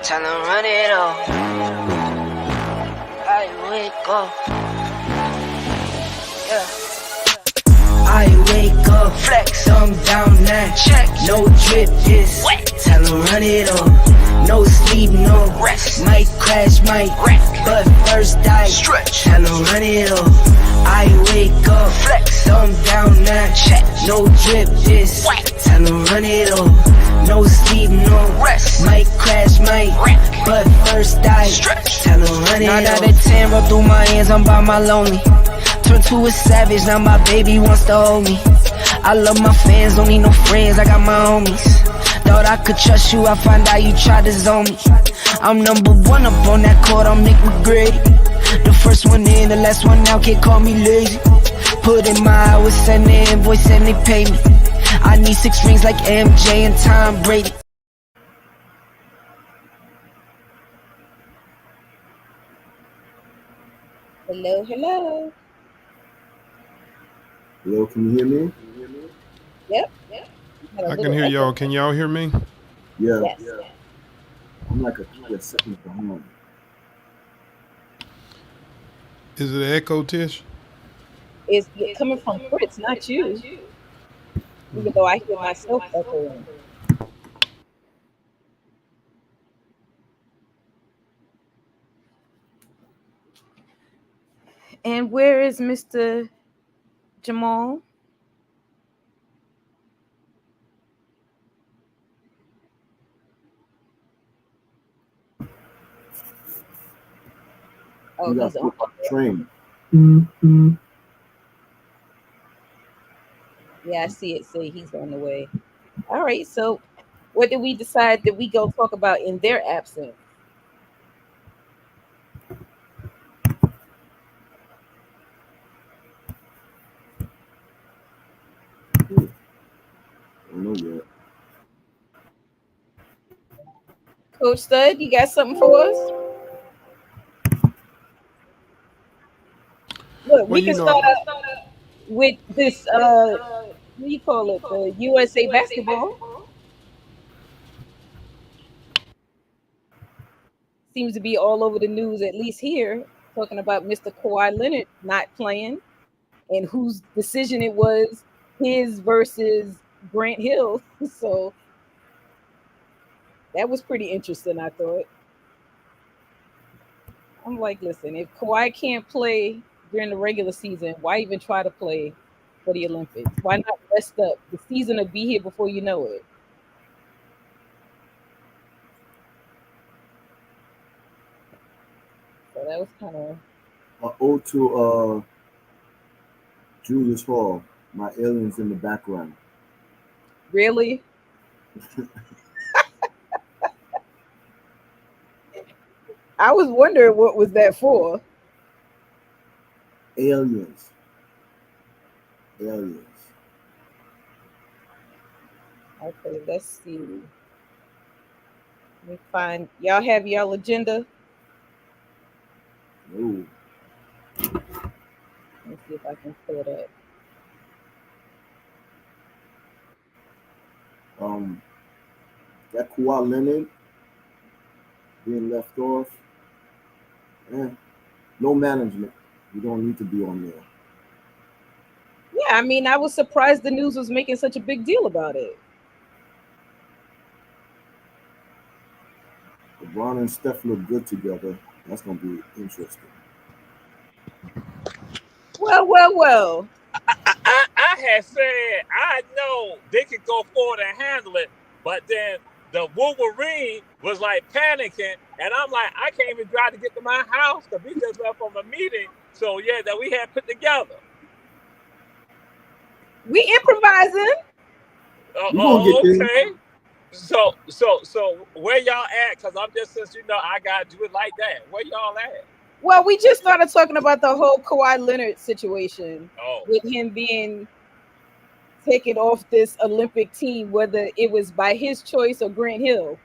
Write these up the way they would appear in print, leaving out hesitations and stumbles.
Tell them run it up. I wake up. Yeah. I wake up, flex, thumb down now. Check, no drip, just wet. Tell them run it up. No sleep, no rest. Might crash, might wreck, but first I stretch. Tell them run it up. I wake up, flex, thumb down now. Check, no drip, just wet. Tell them run it up. No sleep, no rest. Might crash, might wreck, but first I stretch. Tell them run it up. 9 out of 10 roll through my hands, I'm by my lonely. Turned to a savage, now my baby wants to hold me. I love my fans, don't need no friends, I got my homies. Thought I could trust you, I find out you tried to zone me. I'm number one up on that court, I'm Nick McGrady. The first one in, the last one out, can't call me lazy. Put in my hours, send the invoice and they pay me. I need 6 rings like MJ and Tom Brady. Hello, hello. Hello, can you hear me? Yep. I can hear y'all. Can y'all hear me? Yeah. Yes. I'm like a second behind. Is it an echo, Tish? It's coming from Fritz, not you. Even though I hear myself echoing. And where is Mr. Jamal? Oh, You got he's put on. on the train. Yeah, I see it. Say he's on the way. All right. So, what did we decide that we go talk about in their absence? I don't know yet. Coach Stud, you got something for us? Look, we can start out with this. What do you call it? The USA basketball seems to be all over the news, at least here, talking about Mr. Kawhi Leonard not playing and whose decision it was, his versus Grant Hill. So that was pretty interesting, I thought. I'm like, listen, if Kawhi can't play during the regular season, why even try to play for the Olympics? Why not rest up? The season will be here before you know it. So that was kind of Ode to Julius Hall, my aliens in the background. really. I was wondering what was that for. Aliens. Okay, let's see. Let me find. Y'all have y'all agenda. Ooh. Let me see if I can pull it up. That Kawhi Leonard being left off. No management. You don't need to be on there. Yeah, I mean, I was surprised the news was making such a big deal about it. LeBron and Steph look good together. That's gonna be interesting. Well. I had said I know they could go forward and handle it, but then the Wolverine was like panicking, and I'm like, I can't even drive to get to my house because we just left from a meeting. So yeah, that we had put together. We improvising. Okay. So where y'all at? Because I'm just, since I gotta do it like that. Where y'all at? Well, we just started talking about the whole Kawhi Leonard situation with him being taken off this Olympic team, whether it was by his choice or Grant Hill.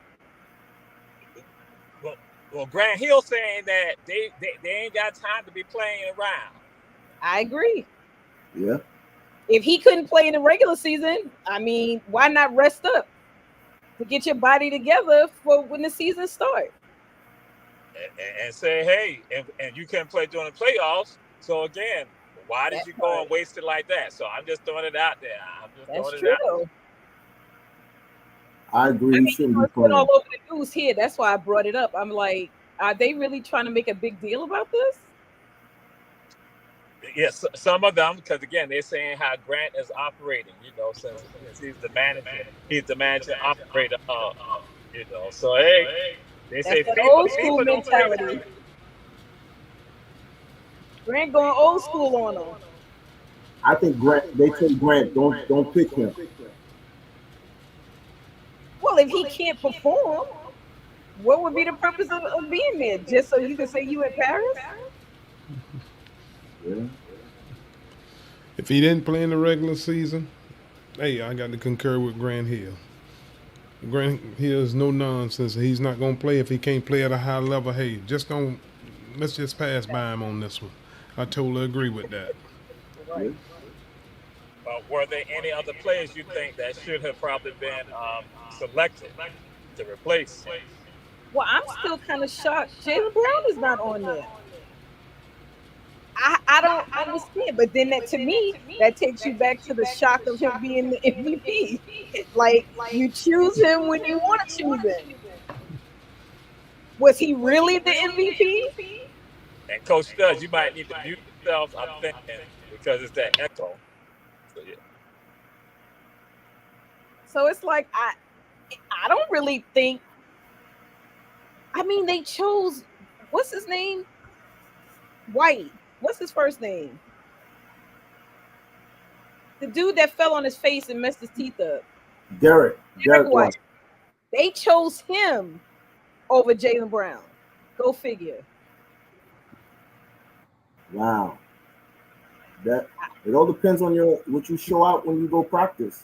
Well, Grant Hill saying that they ain't got time to be playing around. I agree. Yeah. If he couldn't play in the regular season, I mean, why not rest up to get your body together for when the season starts. And say, hey, and you can play during the playoffs. So again, why did you go and waste it like that? So I'm just throwing it out there. That's true. I agree. He shouldn't be It's been playing. all over the news here. That's why I brought it up. I'm like, are they really trying to make a big deal about this? Yes, some of them, because again, they're saying how Grant is operating. Since he's the manager, operator. So hey, they say That's old school mentality. Grant going old school on them. I think Grant. They told Grant, don't pick him. Well, if he can't perform, what would be the purpose of being there? Just so you can say you in Paris? Yeah. If he didn't play in the regular season, hey, I got to concur with Grant Hill. Grant Hill is no nonsense. He's not going to play if he can't play at a high level. Hey, let's just pass by him on this one. I totally agree with that. Right. Were there any other players you think that should have probably been selected to replace him? Well, I'm still kind of shocked. Jaylen Brown is not on there. I don't understand, but then to me, that takes you back to the shock of him being the MVP. Like, you choose him when you want to choose him. Was he really the MVP? And Coach Studs, you might need to mute yourself, I'm thinking, because it's that echo. So, yeah. So it's like, I don't really think, I mean, they chose, what's his name? White. What's his first name? The dude that fell on his face and messed his teeth up. Derek White. They chose him over Jaylen Brown. Go figure. Wow. It all depends on what you show out when you go practice.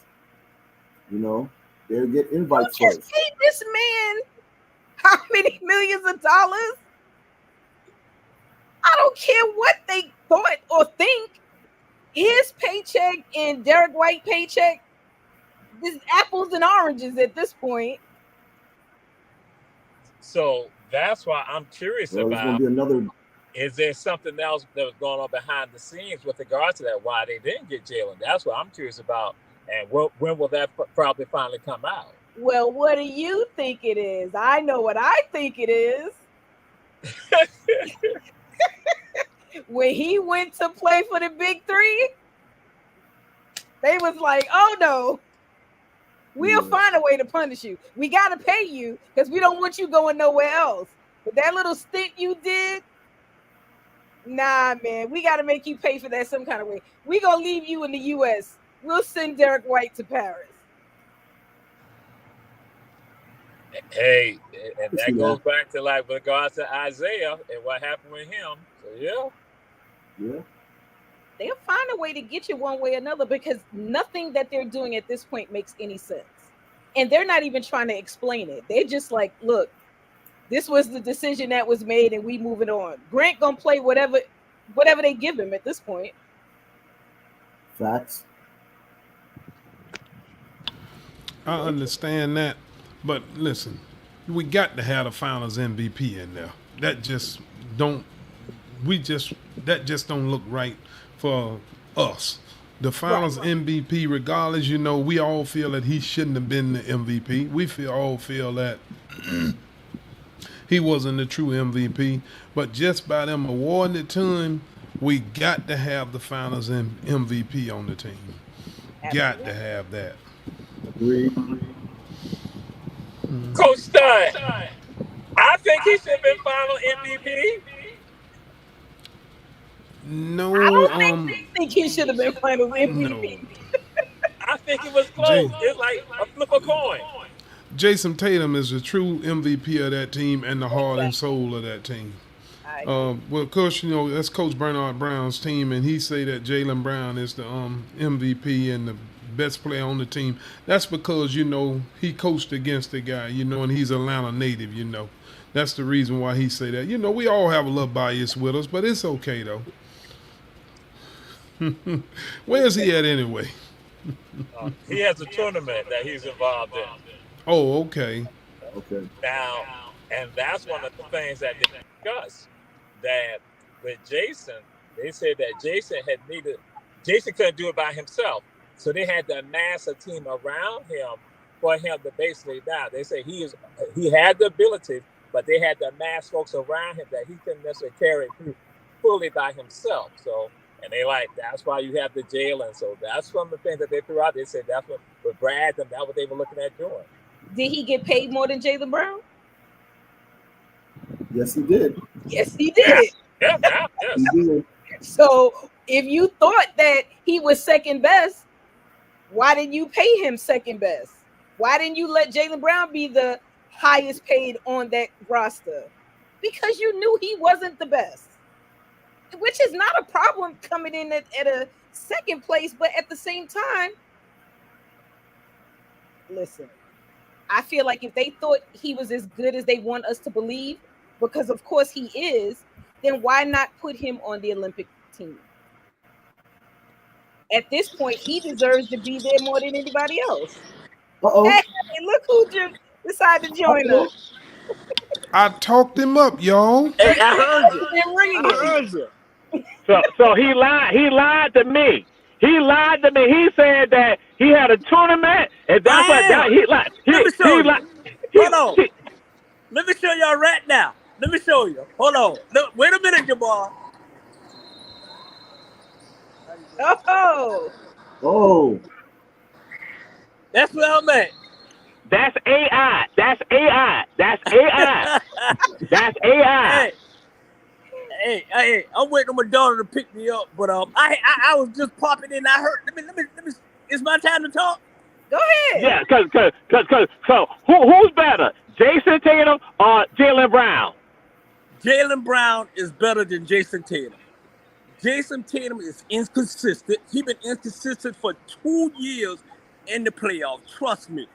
They'll get invites first. Just paid this man how many millions of dollars? I don't care what they thought or think. His paycheck and Derek White paycheck, this is apples and oranges at this point. So that's why I'm curious about. Is there something else that was going on behind the scenes with regards to that? Why they didn't get Jaylen? That's what I'm curious about. And when will that probably finally come out? Well, what do you think it is? I know what I think it is. When he went to play for the Big Three, they was like, oh no, we'll find a way to punish you. We got to pay you because we don't want you going nowhere else. But that little stint you did, nah, man, we got to make you pay for that some kind of way. We going to leave you in the U.S. We'll send Derek White to Paris. Hey, and that goes back to like with regards to Isaiah and what happened with him. So yeah. They'll find a way to get you one way or another because nothing that they're doing at this point makes any sense. And they're not even trying to explain it. They're just like, look, this was the decision that was made and we moving on. Grant gonna play whatever they give him at this point. Facts. I understand that. But listen, we got to have the Finals MVP in there. That just don't look right for us. The Finals MVP, regardless, we all feel that he shouldn't have been the MVP. We all feel that he wasn't the true MVP. But just by them awarding it to him, we got to have the Finals MVP on the team. Got to have that. Agreed. Coach Stein, I think he should have been final MVP. No, I don't think he should have been final MVP. No. I think it was close. It's like a flip a coin. Jason Tatum is the true MVP of that team and the heart and soul of that team. Well, Coach, that's Coach Bernard Brown's team, and he say that Jaylen Brown is the MVP and the best player on the team. That's because he coached against the guy, and he's Atlanta native. That's the reason why he say that. We all have a little bias with us, but it's okay though. Where's he at anyway? He has a tournament that he's involved in. Oh, okay. Okay. Now, and that's one of the things that they discussed. That with Jason, they said that Jason couldn't do it by himself, so they had to amass a team around him for him to basically die. They say he had the ability, but they had to amass folks around him that he couldn't necessarily carry through fully by himself. So, and that's why you have the jail, and so that's one of the things that they threw out. They said that's what with Brad, that's what they were looking at doing. Did he get paid more than Jaylen Brown? Yes, he did. Yes, he did. Yes. He did. So if you thought that he was second best, why didn't you pay him second best? Why didn't you let Jaylen Brown be the highest paid on that roster? Because you knew he wasn't the best, which is not a problem coming in at a second place. But at the same time, listen, I feel like if they thought he was as good as they want us to believe, because of course he is, then why not put him on the Olympic team? At this point, he deserves to be there more than anybody else. Uh-oh. Hey, look who just decided to join us. I talked him up, y'all. Hey, I heard you. They're ringing I it. heard you. So he lied. He lied to me. He lied to me. He said that he had a tournament, and that's what he lied. Let me show you. Hold on. he- Let me show y'all right now. Let me show you. Hold on. Look, wait a minute, Jamal. Oh, Oh. That's where I'm at. That's AI. That's AI. That's AI. That's AI. Hey, I'm waiting on my daughter to pick me up, but I was just popping in. I heard. Let me. It's my time to talk. go ahead. Yeah, so who's better, Jason Tatum or Jaylen Brown? Jaylen Brown is better than Jason Tatum. Jason Tatum is inconsistent. He's been inconsistent for 2 years in the playoffs. Trust me.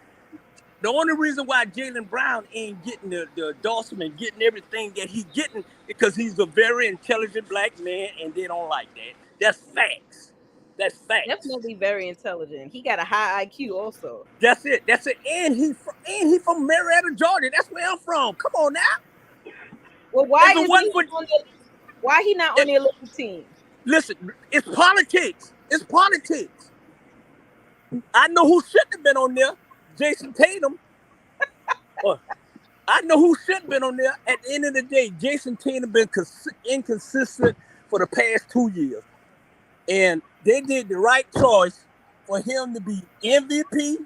The only reason why Jaylen Brown ain't getting the endorsement, getting everything that he's getting, because he's a very intelligent black man, and they don't like that. That's facts. That's facts. Definitely very intelligent. He got a high IQ also. That's it. And he from Marietta, Georgia. That's where I'm from. Come on now. Well, why If it is wasn't he why he not on the Olympic team? Listen, it's politics. It's politics. I know who shouldn't have been on there. Jason Tatum. I know who should have been on there. At the end of the day, Jason Tatum been inconsistent for the past 2 years. And they did the right choice for him to be MVP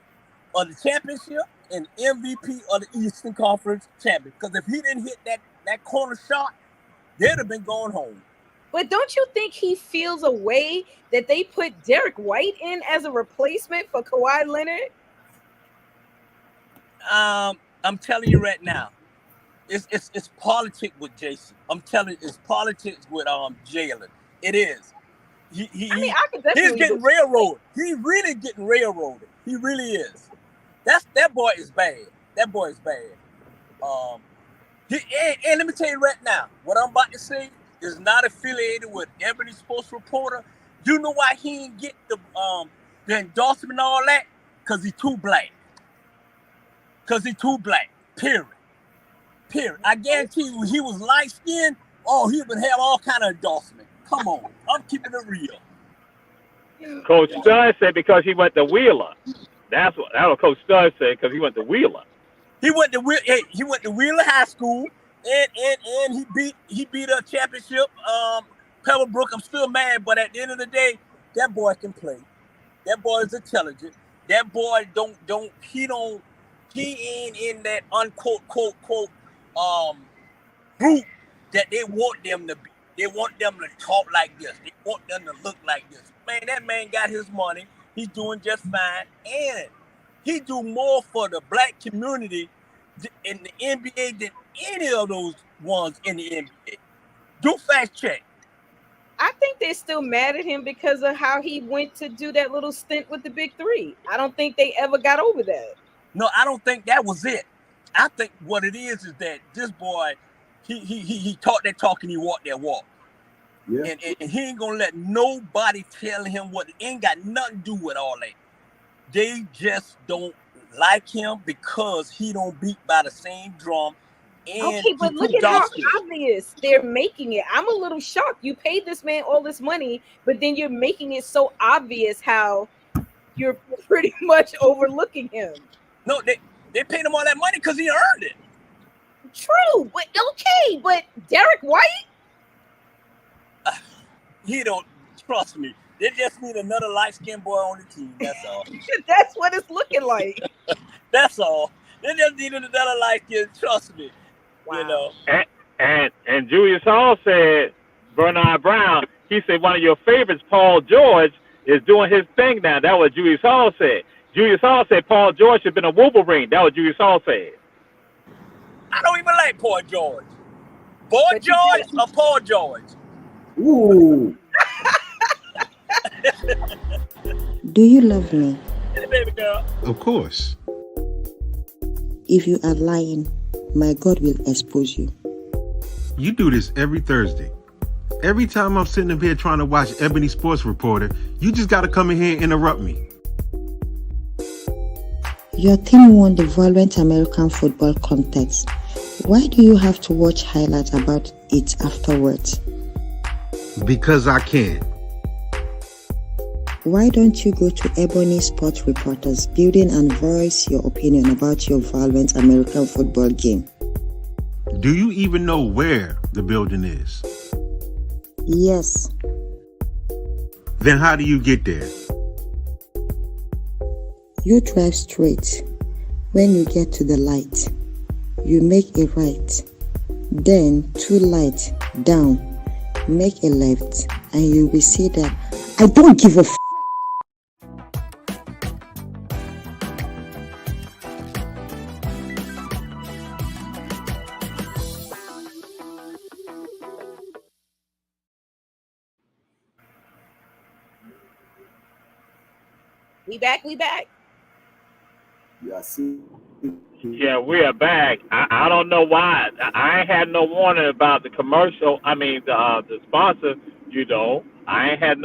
of the championship and MVP of the Eastern Conference champion. Because if he didn't hit that corner shot, they'd have been going home. But don't you think he feels a way that they put Derek White in as a replacement for Kawhi Leonard? I'm telling you right now, it's politics with Jason. I'm telling you, it's politics with Jaylen. It is. I could definitely. He's getting railroaded. He's really getting railroaded. He really is. That boy is bad. That boy is bad. And let me tell you right now, what I'm about to say is not affiliated with Ebony Sports Reporter. You know why he ain't get the endorsement and all that? Because he's too black. Period. I guarantee you, when he was light skinned, he would have all kind of endorsement. Come on, I'm keeping it real. Coach Stud said because he went to Wheeler. That's what Coach Stud said, because he went to Wheeler. He went to Wheeler High School, and he beat a championship. Pebblebrook. I'm still mad, but at the end of the day, that boy can play. That boy is intelligent. That boy he ain't in that unquote quote group that they want them to be. They want them to talk like this. They want them to look like this. Man, that man got his money. He's doing just fine. And he do more for the black community in the NBA than any of those ones in the NBA. Do fact check. I think they're still mad at him because of how he went to do that little stint with the Big Three. I don't think they ever got over that. No, I don't think that was it. I think what it is that this boy, he talked that talk and he walked that walk. Yeah. And he ain't gonna let nobody tell him what. It ain't got nothing to do with all that. They just don't like him because he don't beat by the same drum. And Okay, but he look too at how gospel. obvious they're making it. I'm a little shocked. You paid this man all this money, but then you're making it so obvious how you're pretty much overlooking him. No, they paid him all that money because he earned it. True, but okay, but Derek White? He don't trust me. They just need another light-skinned boy on the team. That's all. That's what it's looking like. That's all. They just needed another light-skinned. Trust me. Wow. You know. And Julius Hall said, Bernard Brown, he said one of your favorites, Paul George, is doing his thing now. That's what Julius Hall said. Julius Hall said Paul George should have been a Wolverine. That's what Julius Hall said. I don't even like Paul George. Boy George or Paul George? Ooh. Do you love me? Hey, baby girl. Of course. If you are lying, my God will expose you. You do this every Thursday. Every time I'm sitting up here trying to watch Ebony Sports Reporter, you just got to come in here and interrupt me. Your team won the Violent American Football Contest. Why do you have to watch highlights about it afterwards? Because I can. Why don't you go to Ebony Sports Reporters building and voice your opinion about your Violent American football game? Do you even know where the building is? Yes. Then how do you get there? You drive straight. When you get to the light, you make a right. Then 2 lights down, make a left, and you will see that I don't give a f***. We back. Yeah, I see. Yeah, we are back. I don't know why. I ain't had no warning about the commercial. I mean, the sponsor. You know, I ain't had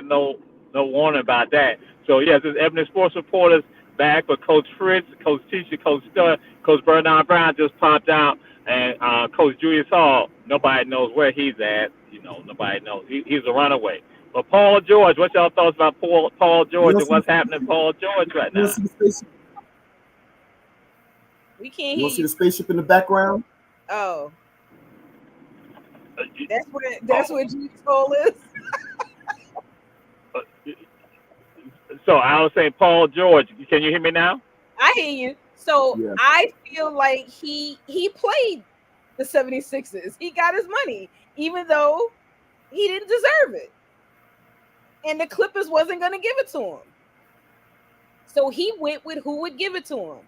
no warning about that. So yes, this Ebony Sports Reporters back with Coach Fritz, Coach Teacher, Coach Stud, Coach Bernard Brown just popped out, and Coach Julius Hall. Nobody knows where he's at. You know, nobody knows. He's a runaway. But Paul George, what y'all thoughts about Paul George and what's happening to Paul George right now? We can't You hear want to see you. the spaceship in the background? Oh, that's where Julius Hall is. So I was saying Paul George. Can you hear me now? I hear you. So Yeah. I feel like he played the 76ers. He got his money, even though he didn't deserve it. And the Clippers wasn't going to give it to him. So he went with who would give it to him.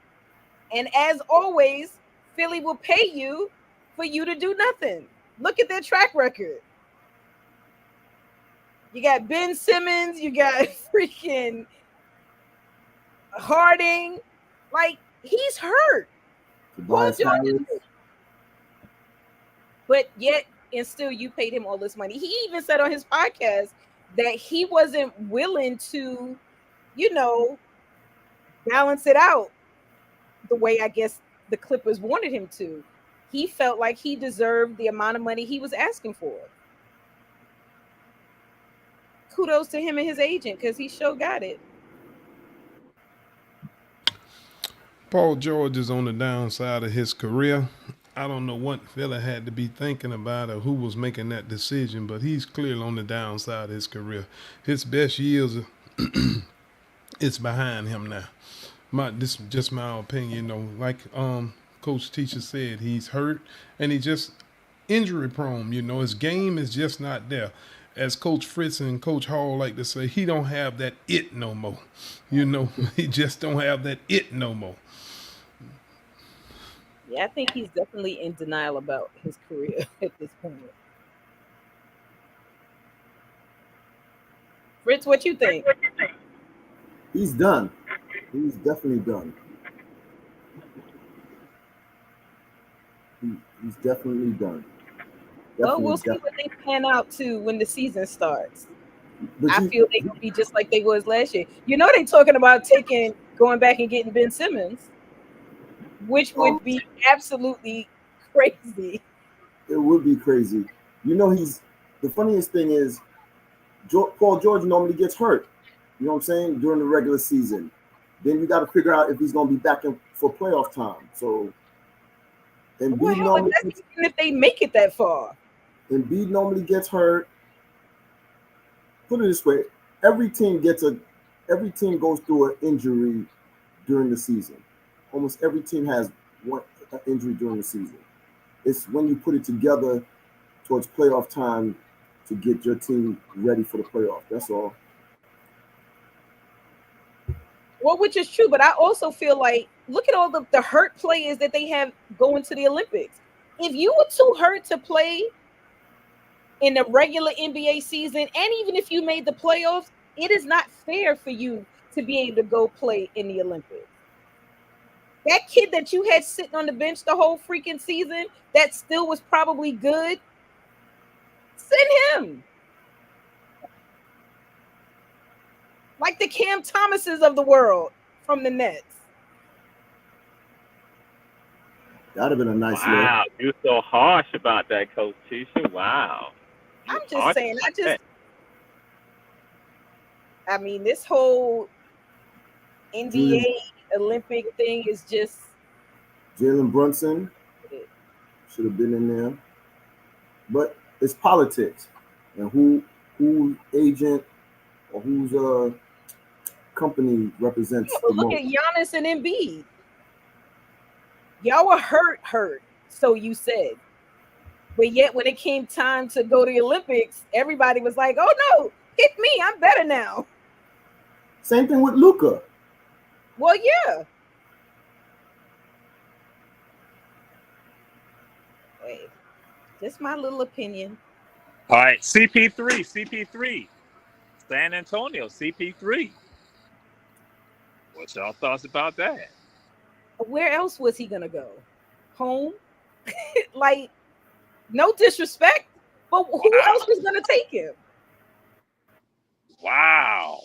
And as always, Philly will pay you for you to do nothing. Look at their track record. You got Ben Simmons, you got freaking Harding. Like, he's hurt. Tobias Harris. But yet, and still you paid him all this money. He even said on his podcast that he wasn't willing to, balance it out the way I guess the Clippers wanted him to. He felt like he deserved the amount of money he was asking for. Kudos to him and his agent, because he sure got it. Paul George is on the downside of his career. I don't know what fella had to be thinking about or who was making that decision, but he's clearly on the downside of his career. His best years, it's behind him now. This is just my opinion, like Coach Teacher said, he's hurt and he's just injury prone. His game is just not there. As Coach Fritz and Coach Hall like to say, he don't have that it no more. He just don't have that it no more. Yeah, I think he's definitely in denial about his career at this point. Fritz, what you think? He's done. He's definitely done. He's definitely done. Well, we'll see what they plan out to when the season starts. But I feel they could be just like they was last year. They talking about taking going back and getting Ben Simmons, which would be absolutely crazy. It would be crazy. You know, the funniest thing is Paul George normally gets hurt. You know what I'm saying? During the regular season. Then you got to figure out if he's going to be back in for playoff time. So, Well, hell, that's even if they make it that far. Embiid normally gets hurt. Put it this way: every team goes through an injury during the season. Almost every team has one injury during the season. It's when you put it together towards playoff time to get your team ready for the playoff. That's all. Well, which is true, but I also feel like, look at all the hurt players that they have going to the Olympics. If you were too hurt to play in the regular NBA season, and even if you made the playoffs, it is not fair for you to be able to go play in the Olympics. That kid that you had sitting on the bench the whole freaking season that still was probably good, send him. Like the Cam Thomases of the world from the Nets. That'd have been a nice look. Wow, you're so harsh about that, Coach Tisha. Wow. I'm just saying, I mean, this whole NBA Olympic thing is just. Jalen Brunson should have been in there. But it's politics. And who agent or whose company represents the look most. at Giannis and Embiid. Y'all were hurt, so you said. But yet when it came time to go to the Olympics, everybody was like, oh no, pick me, I'm better now. Same thing with Luka. Well, yeah. Wait, just my little opinion. All right, CP3, San Antonio, CP3. What's y'all thoughts about that? Where else was he gonna go? Home? Like, no disrespect, but who else was gonna take him? Wow.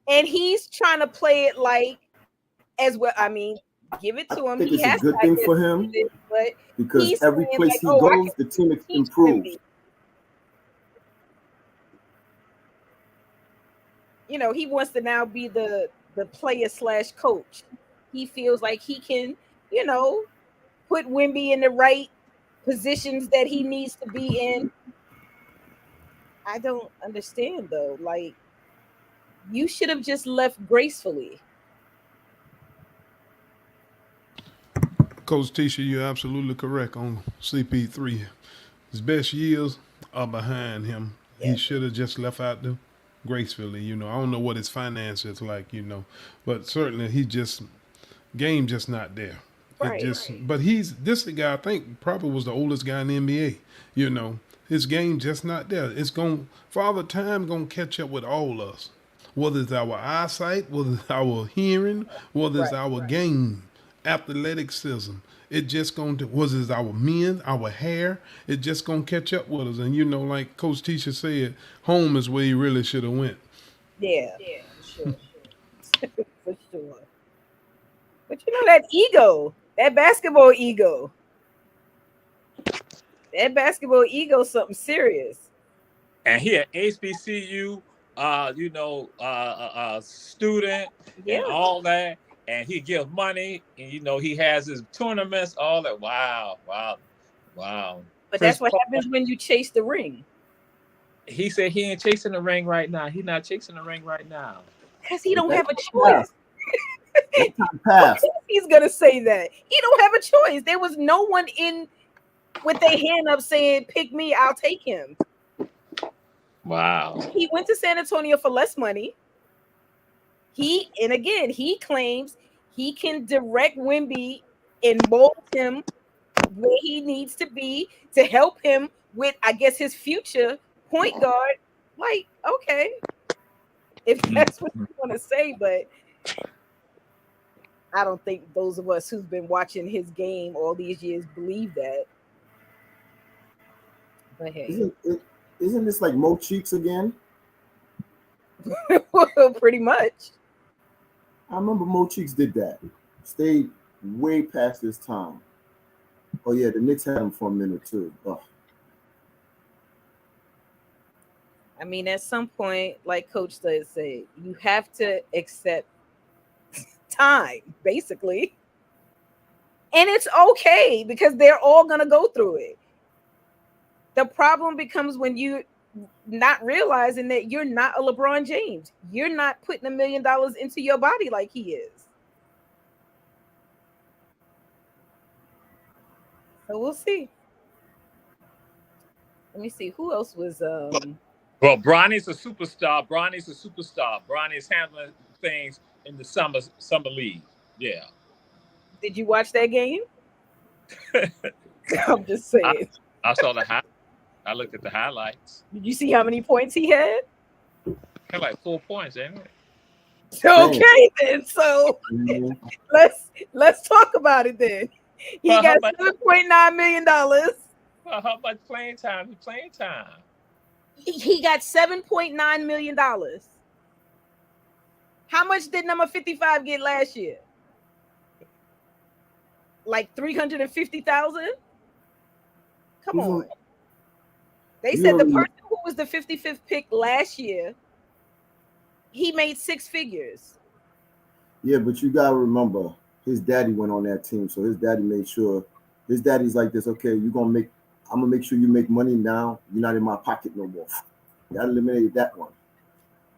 And he's trying to play it like as well. I mean, give it to him. I think it's a good thing for him because every place he goes, the team improves. You know, he wants to now be the player/coach. He feels like he can, you know, put Wemby in the right positions that he needs to be in. I don't understand though. Like, you should have just left gracefully. Coach Tisha, you're absolutely correct on CP3. His best years are behind him. Yeah. He should have just left out there gracefully. You know, I don't know what his finances like, you know, but certainly game just not there. Right, But this guy I think probably was the oldest guy in the NBA. You know, his game just not there. It's Father Time gonna catch up with all us. Whether it's our eyesight, whether it's our hearing, whether it's our game, athleticism, it just whether it's our men, our hair, it just gonna catch up with us. And you know, like Coach Tisha said, home is where he really should have went. Yeah, sure. For sure. But you know that ego, that basketball ego, something serious. And he an HBCU, student and all that, and he gives money, and you know he has his tournaments, all that. Wow. But that's what happens when you chase the ring. He said he ain't chasing the ring right now. He's not chasing the ring right now because he don't have a choice. He's gonna say that he don't have a choice. There was no one in with their hand up saying, "Pick me, I'll take him." Wow. He went to San Antonio for less money. He claims he can direct Wemby and mold him where he needs to be to help him with, I guess, his future point guard. Like, okay, if that's what you want to say, but I don't think those of us who've been watching his game all these years believe that. But hey. Isn't this like Mo Cheeks again? Pretty much. I remember Mo Cheeks did that. Stayed way past his time. Oh yeah, the Knicks had him for a minute too. Oh. I mean, at some point, like Coach does say, you have to accept time, basically. And it's okay because they're all going to go through it. The problem becomes when you not realizing that you're not a LeBron James. You're not putting $1 million into your body like he is. So we'll see. Let me see who else was. Well, Bronny's a superstar. Bronny's handling things in the summer league. Yeah. Did you watch that game? I'm just saying. I saw the high. I looked at the highlights. Did you see how many points he had? He had like 4 points, ain't it? Okay, then. So let's talk about it then. He got $7.9 million. Well, how much playing time? He got $7.9 million. How much did number 55 get last year? Like 350,000? Come on. They said the person who was the 55th pick last year, he made 6 figures. Yeah, but you gotta remember, his daddy went on that team, so his daddy made sure. His daddy's like this. Okay, I'm gonna make sure you make money now. You're not in my pocket no more. You gotta eliminate that one.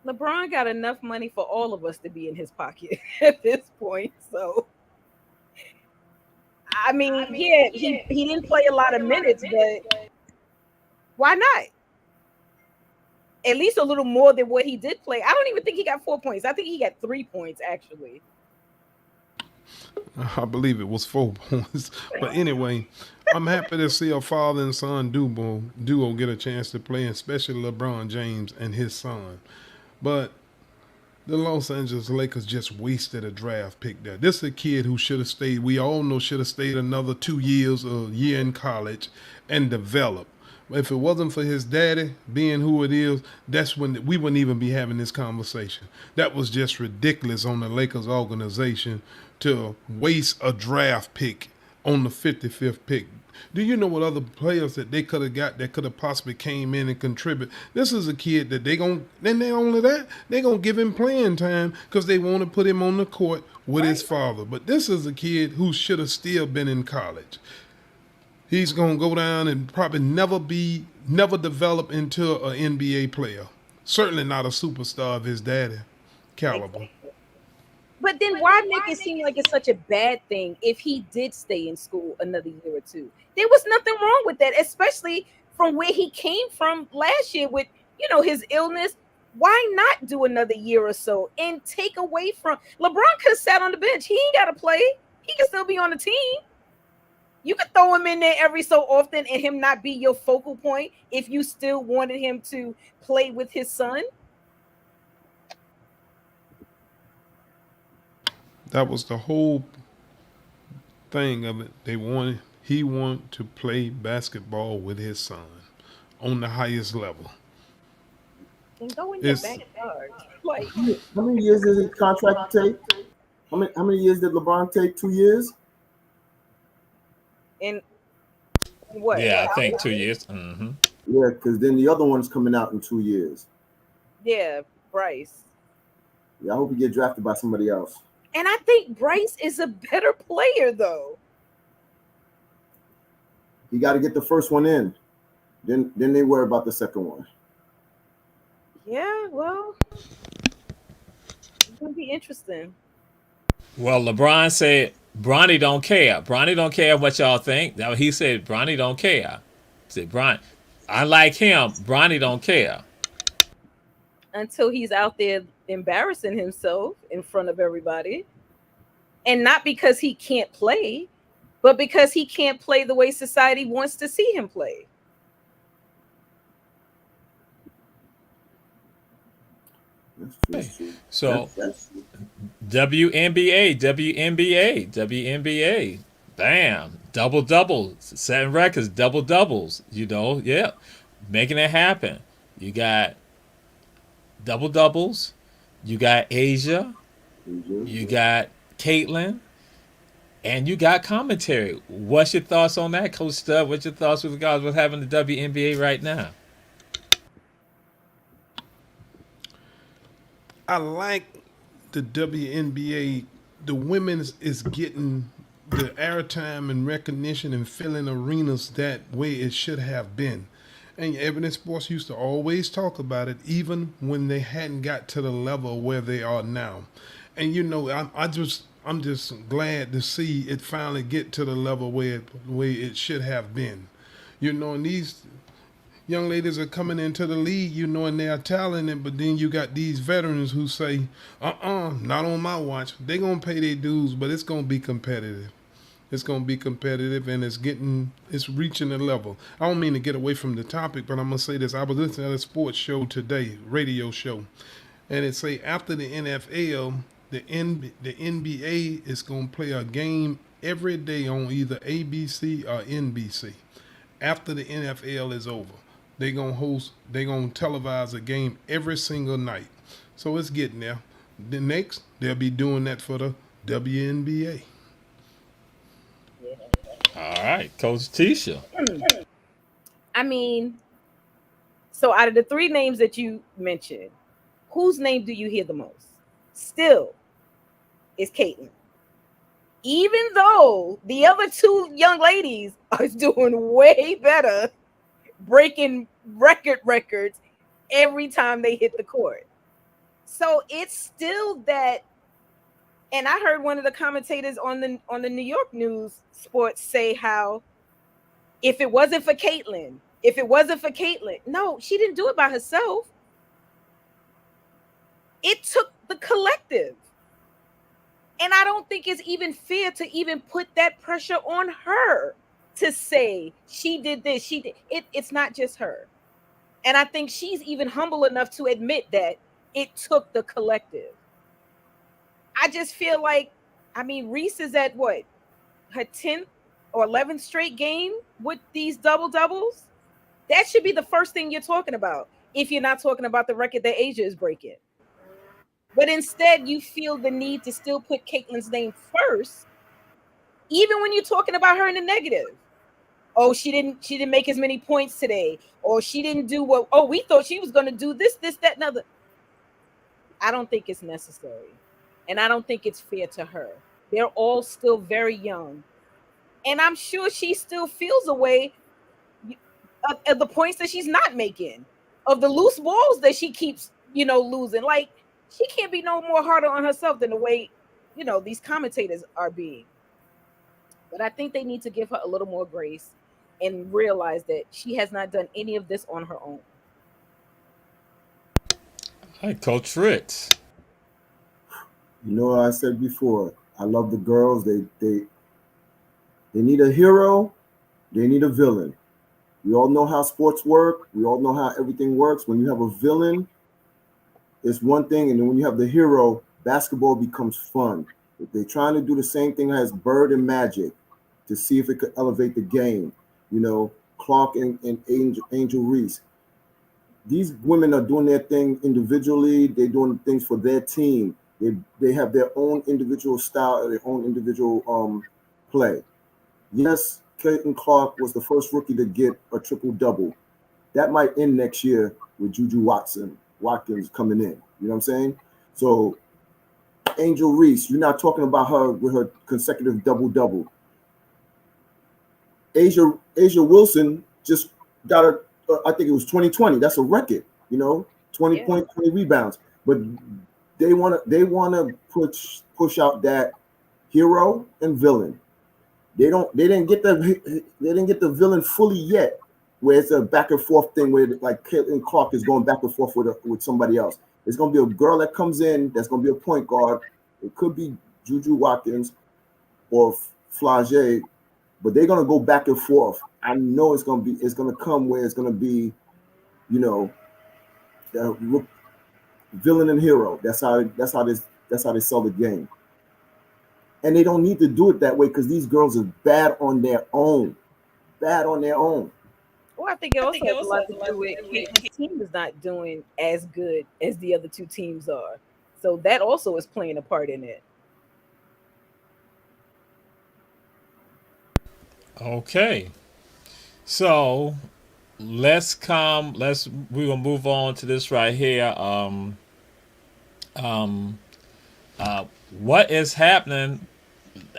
LeBron got enough money for all of us to be in his pocket at this point. So, I mean, yeah, he didn't play a lot of minutes, but why not? At least a little more than what he did play. I don't even think he got 4 points. I think he got 3 points, actually. I believe it was 4 points. But anyway, I'm happy to see a father and son duo get a chance to play, especially LeBron James and his son. But the Los Angeles Lakers just wasted a draft pick there. This is a kid who should have stayed, we all know should have stayed another 2 years or a year in college and developed. If it wasn't for his daddy being who it is, that's when we wouldn't even be having this conversation. That was just ridiculous on the Lakers organization to waste a draft pick on the 55th pick. Do you know what other players that they could have got that could have possibly came in and contribute? This is a kid that they're going to give him playing time because they want to put him on the court with his father. But this is a kid who should have still been in college. He's going to go down and probably never develop into an NBA player. Certainly not a superstar of his daddy caliber. But then why make it seem like it's such a bad thing if he did stay in school another year or two? There was nothing wrong with that, especially from where he came from last year with, his illness. Why not do another year or so and take away from LeBron could have sat on the bench. He ain't got to play. He can still be on the team. You could throw him in there every so often and him not be your focal point if you still wanted him to play with his son. That was the whole thing of it. He wanted to play basketball with his son on the highest level. And go in your backyard. Like, how many years did his contract take? How many years did LeBron take? 2 years? In what? Yeah, I think 2 years. Mm-hmm. Yeah, because then the other one's coming out in 2 years. Yeah, Bryce. Yeah, I hope he get drafted by somebody else. And I think Bryce is a better player, though. You got to get the first one in. Then they worry about the second one. Yeah, well, it's going to be interesting. Well, LeBron said, Bronny don't care. Bronny don't care what y'all think. Now he said, Bronny don't care. He said, Bron, I like him. Bronny don't care. Until he's out there embarrassing himself in front of everybody. And not because he can't play, but because he can't play the way society wants to see him play. That's true. So, WNBA. Bam. Double-double. Setting records, double-doubles. Yeah. Making it happen. You got double-doubles. You got Asia. You got Caitlin, and you got commentary. What's your thoughts on that, Coach Stubb? What's your thoughts with regards what's happening to the WNBA right now? I like the WNBA. The women is getting the airtime and recognition and filling arenas that way it should have been. And Ebony Sports used to always talk about it, even when they hadn't got to the level where they are now. And I'm just glad to see it finally get to the level where it should have been. And these young ladies are coming into the league, and they are talented, but then you got these veterans who say, not on my watch. They're going to pay their dues, but it's going to be competitive. It's going to be competitive, and it's reaching a level. I don't mean to get away from the topic, but I'm going to say this. I was listening to a sports show today, radio show, and it say after the NFL, the NBA is going to play a game every day on either ABC or NBC. After the NFL is over, they're going to televise a game every single night. So it's getting there. The next, they'll be doing that for the WNBA. All right, Coach Tisha. I mean, so out of the three names that you mentioned, whose name do you hear the most? Still, is Caitlin. Even though the other two young ladies are doing way better, breaking records every time they hit the court. So it's still that. And I heard one of the commentators on the New York News Sports say how if it wasn't for Caitlin, no, she didn't do it by herself. It took the collective. And I don't think it's even fair to even put that pressure on her to say she did this, she did it. It's not just her. And I think she's even humble enough to admit that it took the collective. I just feel like, Reese is at what? Her 10th or 11th straight game with these double-doubles? That should be the first thing you're talking about if you're not talking about the record that Asia is breaking. But instead, you feel the need to still put Caitlin's name first, even when you're talking about her in the negative. Oh, she didn't make as many points today. Or she didn't do what, we thought she was going to do this, that, and other. I don't think it's necessary. And I don't think it's fair to her. They're all still very young. And I'm sure she still feels a way of the points that she's not making, of the loose balls that she keeps, losing. Like, she can't be no more harder on herself than the way, these commentators are being. But I think they need to give her a little more grace and realize that she has not done any of this on her own. Hi, Coach Fritz. I said before, I love the girls. They need a hero. They need a villain. We all know how sports work. We all know how everything works. When you have a villain, it's one thing, and then when you have the hero, basketball becomes fun. If they're trying to do the same thing as Bird and Magic to see if it could elevate the game, Clark and Angel Reese. These women are doing their thing individually. They're doing things for their team. They have their own individual style, their own individual play. Yes, Caitlin Clark was the first rookie to get a triple-double. That might end next year with Juju Watkins coming in. You know what I'm saying? So Angel Reese, you're not talking about her with her consecutive double-double. Asia Wilson just got I think it was 2020. That's a record, 20 points, 20 rebounds. But they want to push out that hero and villain. They didn't get the villain fully yet, where it's a back and forth thing where like Caitlin Clark is going back and forth with somebody else. It's going to be a girl that comes in that's going to be a point guard. It could be Juju Watkins or Flage, but they're going to go back and forth. I know it's going to come where it's going to be, the villain and hero. That's how they sell the game. And they don't need to do it that way because these girls are bad on their own. Well, I think it also has a lot to do with Caitlin's team is not doing as good as the other two teams are. So that also is playing a part in it. Okay. So we're gonna move on to this right here. Um, what is happening?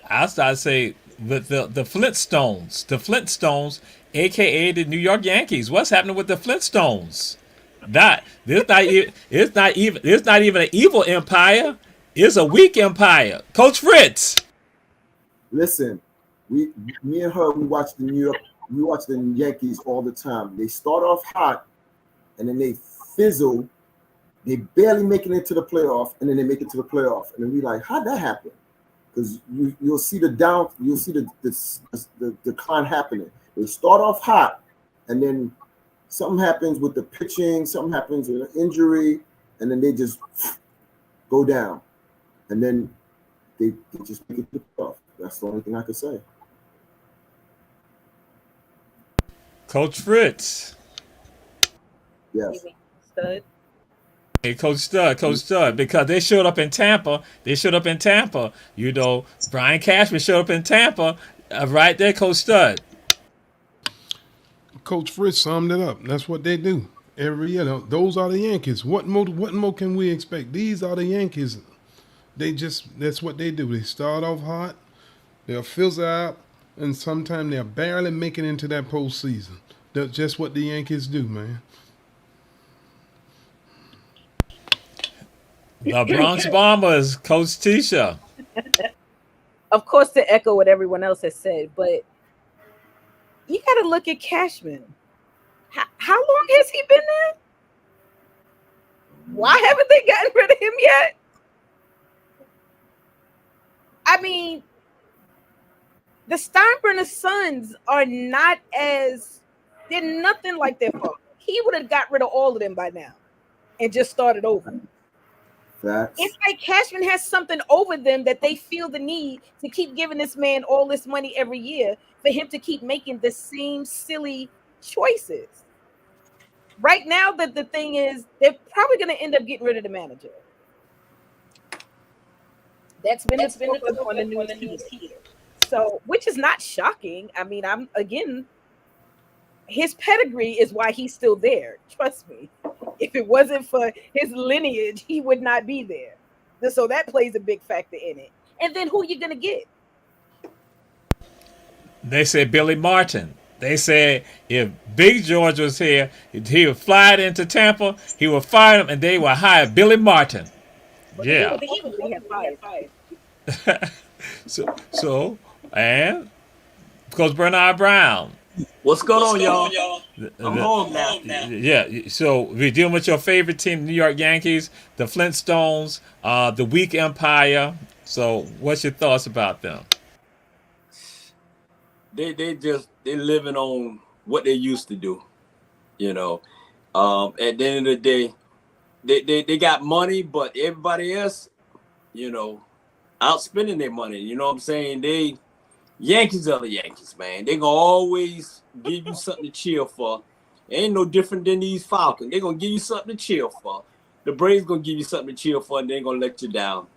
I start to say with the Flintstones, aka the New York Yankees. What's happening with the Flintstones? It's not even an evil empire. It's a weak empire. Coach Fritz. Listen, me and her, we watch the Yankees all the time. They start off hot, and then they fizzle. They barely make it into the playoff, and then they make it to the playoff, and then we like, how'd that happen? Because you'll see the decline happening. They start off hot, and then something happens with the pitching, something happens with an injury, and then they just go down, and then they just make it to the playoff. That's the only thing I could say. Coach Fritz. Yes. Stud. Hey, Coach Stud, because they showed up in Tampa. You know, Brian Cashman showed up in Tampa. Right there, Coach Stud. Coach Fritz summed it up. That's what they do every year. Those are the Yankees. What more can we expect? These are the Yankees. That's what they do. They start off hot, they'll fizzle out, and sometimes they'll barely make it into that postseason. That's just what the Yankees do, man. The Bronx Bombers, Coach Tisha. Of course, to echo what everyone else has said, but you got to look at Cashman. How long has he been there? Why haven't they gotten rid of him yet? I mean, the Steinbrenner sons are they're nothing like their father. He would have got rid of all of them by now and just started over. Facts. It's like Cashman has something over them that they feel the need to keep giving this man all this money every year for him to keep making the same silly choices. Right now, the thing is, they're probably going to end up getting rid of the manager. That's been on the news here. So, which is not shocking. I mean, his pedigree is why he's still there. Trust me. If it wasn't for his lineage, he would not be there. So that plays a big factor in it. And then who are you going to get? They said Billy Martin. They said if Big George was here, he would fly it into Tampa, he would fire him, and they would hire Billy Martin. Yeah. He would have fired. So, and Coach Bernard Brown. What's going on, y'all? I'm home now. Yeah, so we're dealing with your favorite team, New York Yankees, the Flintstones, the weak empire. So what's your thoughts about them? They living on what they used to do. You know, at the end of the day, they got money, but everybody else, you know, outspending their money. You know what I'm saying? Yankees are the Yankees, man. They gonna always give you something to cheer for. Ain't no different than these Falcons. They gonna give you something to cheer for. The Braves gonna give you something to cheer for, and they ain't gonna let you down.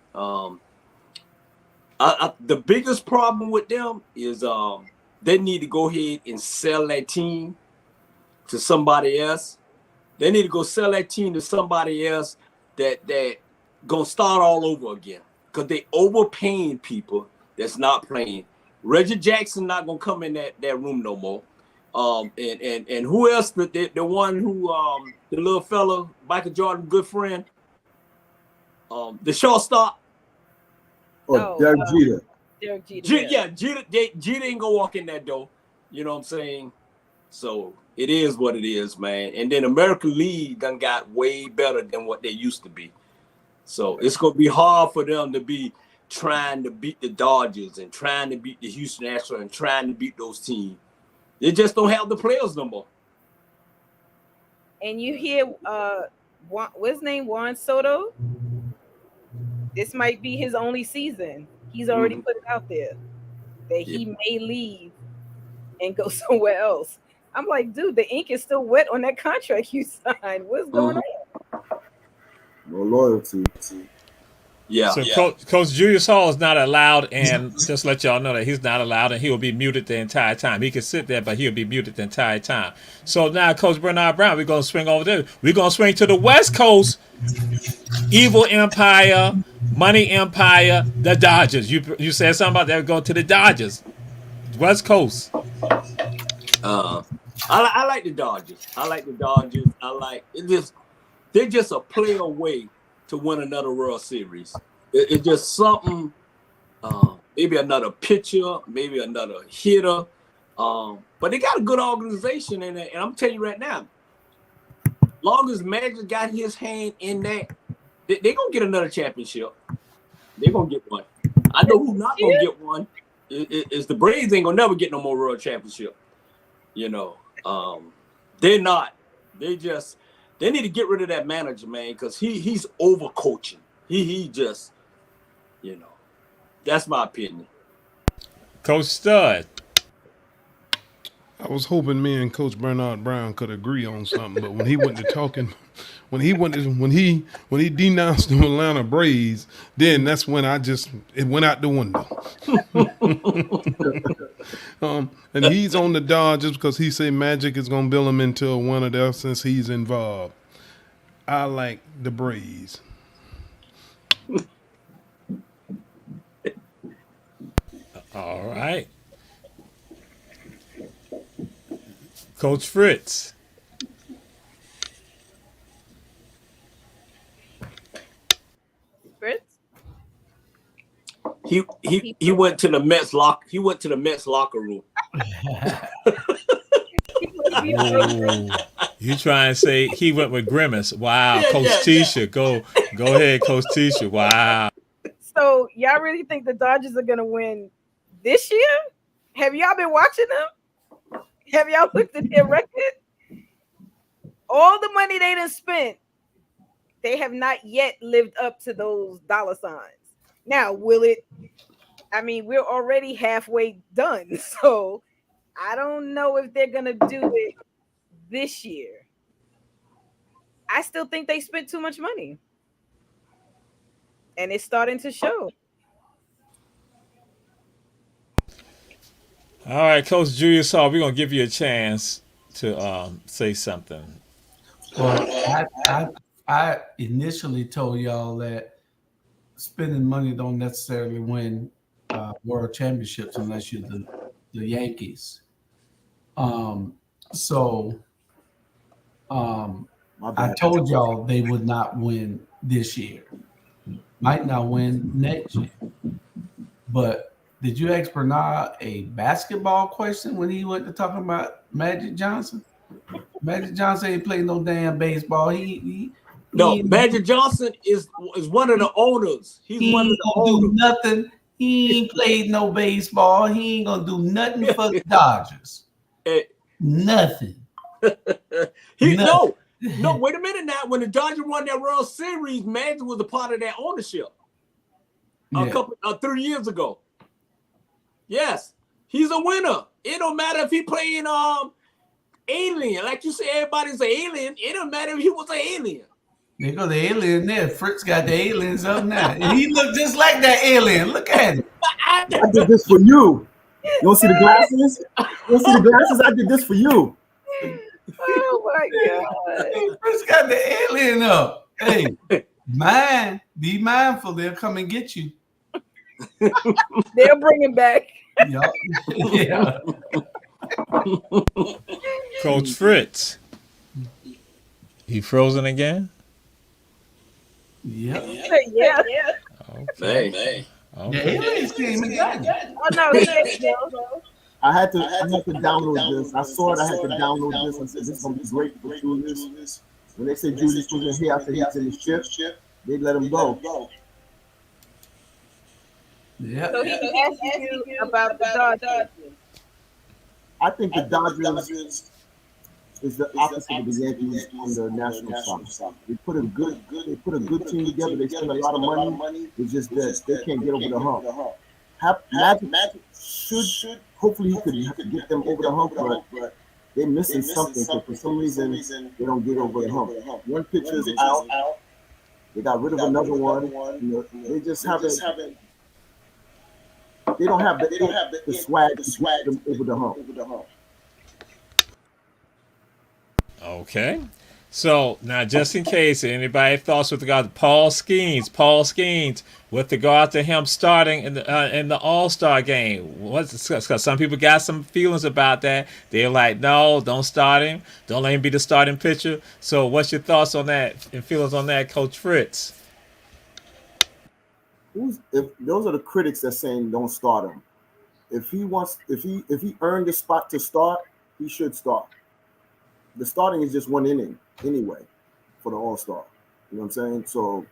The biggest problem with them is they need to go ahead and sell that team to somebody else. They need to go sell that team to somebody else that gonna start all over again, because they overpaying people that's not playing. Reggie Jackson not gonna come in that room no more. And who else? The one who the little fella, Michael Jordan, good friend. The shortstop. Derek Jeter. Derek Jeter. Jeter ain't gonna walk in that door. You know what I'm saying? So it is what it is, man. And then American League done got way better than what they used to be. So it's gonna be hard for them to be trying to beat the Dodgers and trying to beat the Houston Astros and trying to beat those teams. They just don't have the players no more. And you hear what's his name? Juan Soto. This might be his only season. He's already put it out there that he may leave and go somewhere else. I'm like, dude, the ink is still wet on that contract you signed. What's going on? No loyalty. Yeah. So Coach Julius Hall is not allowed, and just let y'all know that he's not allowed, and he will be muted the entire time. He can sit there, but he'll be muted the entire time. So now, Coach Bernard Brown, we're gonna swing over there. We're gonna swing to the West Coast. Evil Empire, Money Empire, the Dodgers. You said something about that. Go to the Dodgers, West Coast. I like the Dodgers. I like it. They're just a play away to win another World Series. It's just something. Maybe another pitcher, maybe another hitter. But they got a good organization in it, and I'm telling you right now, long as Magic got his hand in that, they're gonna get another championship. They're gonna get one. I know who's not gonna get one. Is the Braves ain't gonna never get no more World Championship. You know, they're not. They need to get rid of that manager, man, because he's overcoaching. He just, you know, that's my opinion. Coach Stud. I was hoping me and Coach Bernard Brown could agree on something, but when he went to talking, when he denounced the Atlanta Braves, then that's when it went out the window. And he's on the Dodgers because he say Magic is gonna build him into a winner there since he's involved. I like the Braves. All right. Coach Fritz. Fritz? He went to the Mets locker room. You try and say he went with Grimace. Wow, Coach Tisha. Go ahead, Coach Tisha. Wow. So y'all really think the Dodgers are gonna win this year? Have y'all been watching them? Have y'all looked at their record? All the money they done spent, they have not yet lived up to those dollar signs. Now, will it? I mean, we're already halfway done, so I don't know if they're gonna do it this year. I still think they spent too much money, and it's starting to show. All right, Coach Julius Hall, we're gonna give you a chance to say something. Well, I initially told y'all that spending money don't necessarily win world championships unless you're the Yankees. I told y'all they would not win this year. Might not win next year. But did you ask Bernard a basketball question when he went to talking about Magic Johnson? Magic Johnson ain't playing no damn baseball. Magic Johnson is one of the owners. He's one of the owners. Do nothing. He ain't played no baseball. He ain't gonna do nothing for the Dodgers. Nothing. No, wait a minute now. When the Dodgers won that World Series, Magic was a part of that ownership. A couple 3 years ago. Yes, he's a winner. It don't matter if he playing alien. Like you say, everybody's an alien. It don't matter if he was an alien. There go the alien there. Fritz got the aliens up now. And he looked just like that alien. Look at him. I did this for you. You don't see the glasses? You don't see the glasses? I did this for you. Oh my God. Hey, Fritz got the alien up. Hey, be mindful. They'll come and get you. They'll bring him back. Yeah. Coach Fritz. He frozen again? Yeah. Okay. Hey. The aliens came and got you. Oh no, I had to download this. I saw it. I had to download this and said, this is going to be great for Julius. When they said Julius was in here after he's in the shift, they let him go. Yeah. So he asked you about the Dodgers. I think the Dodgers is the opposite of the Yankees on the national side. They put a good team together. They spend a lot of money. It's just that they can't get over the hump. Magic should hopefully he could get them over the hump, but they're missing something. So for some reason they don't get over the hump. One pitcher is out. They got rid of another one. They just haven't. They don't have the swag to get them over the hump. Okay. So now, just in case anybody thoughts with regard to Paul Skeens, with regard to him starting in the All-Star game, because some people got some feelings about that. They're like, no, don't start him, don't let him be the starting pitcher. So, what's your thoughts on that and feelings on that, Coach Fritz? If those are the critics that saying don't start him. If he earned the spot to start, he should start. The starting is just one inning anyway for the All-Star. You know what I'm saying? So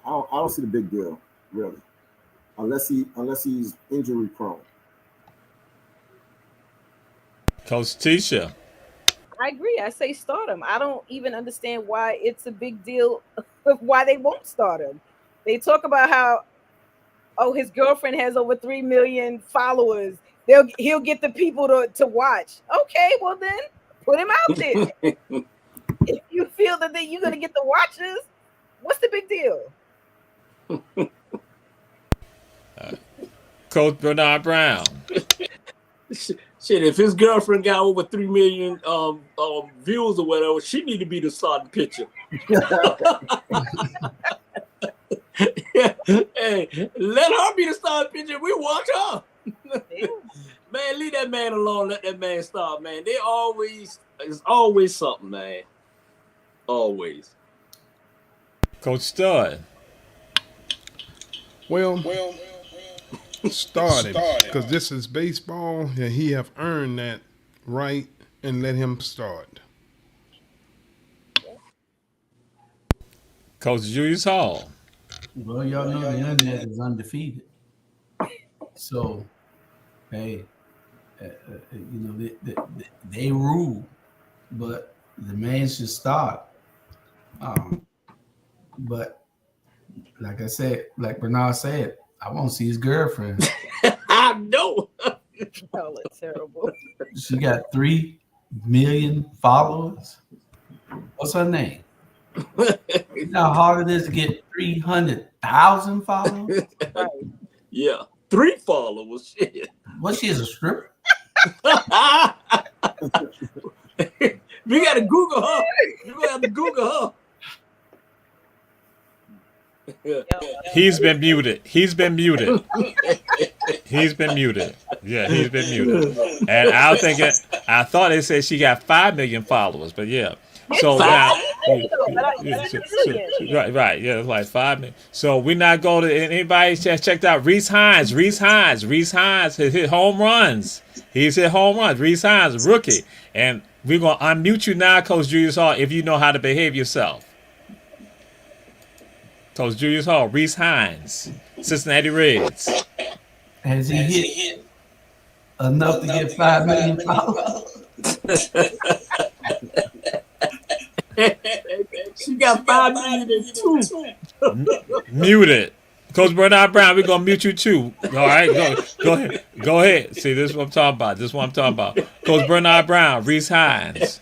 I don't see the big deal really, unless he's injury prone. Coach Tisha. I agree. I say start him. I don't even understand why it's a big deal of why they won't start him. They talk about how, his girlfriend has over 3 million followers. He'll get the people to watch. Okay, well then put him out there. If you feel that you're gonna get the watchers, what's the big deal? Coach Bernard Brown. Shit, if his girlfriend got over 3 million views or whatever, she need to be the starting pitcher. Hey, let her be the starting pitcher. We watch her. Man, leave that man alone. Let that man start, man. It's always something, man. Always. Coach Stud. Well, start him, because this is baseball and he have earned that right, and let him start. Coach Julius Hall. Well, y'all know the internet is undefeated. So, hey, they rule, but the man should start. But like I said, like Bernard said, I won't see his girlfriend. I know. Oh, it's terrible. She got 3 million followers. What's her name? You know how hard it is to get 300,000 followers? Right. Yeah, 3 followers. Shit. What, she is a stripper? We gotta Google her. You gonna have to Google her. He's been muted. Yeah, he's been muted. And I thought they said she got 5 million followers, but yeah. So now, right, yeah, it's like 5 million. So we not go to anybody checked out Reese Hines. Has hit home runs. He's hit home runs. Reese Hines, rookie, and we're gonna unmute you now, Coach Julius Hall, if you know how to behave yourself. Coach Julius Hall, Reese Hines, Cincinnati Reds. Has he hit enough to get 5 million followers? She got 5 million and 2. Muted. Coach Bernard Brown, we're gonna mute you too. All right, go ahead. See, this is what I'm talking about. Coach Bernard Brown, Reese Hines.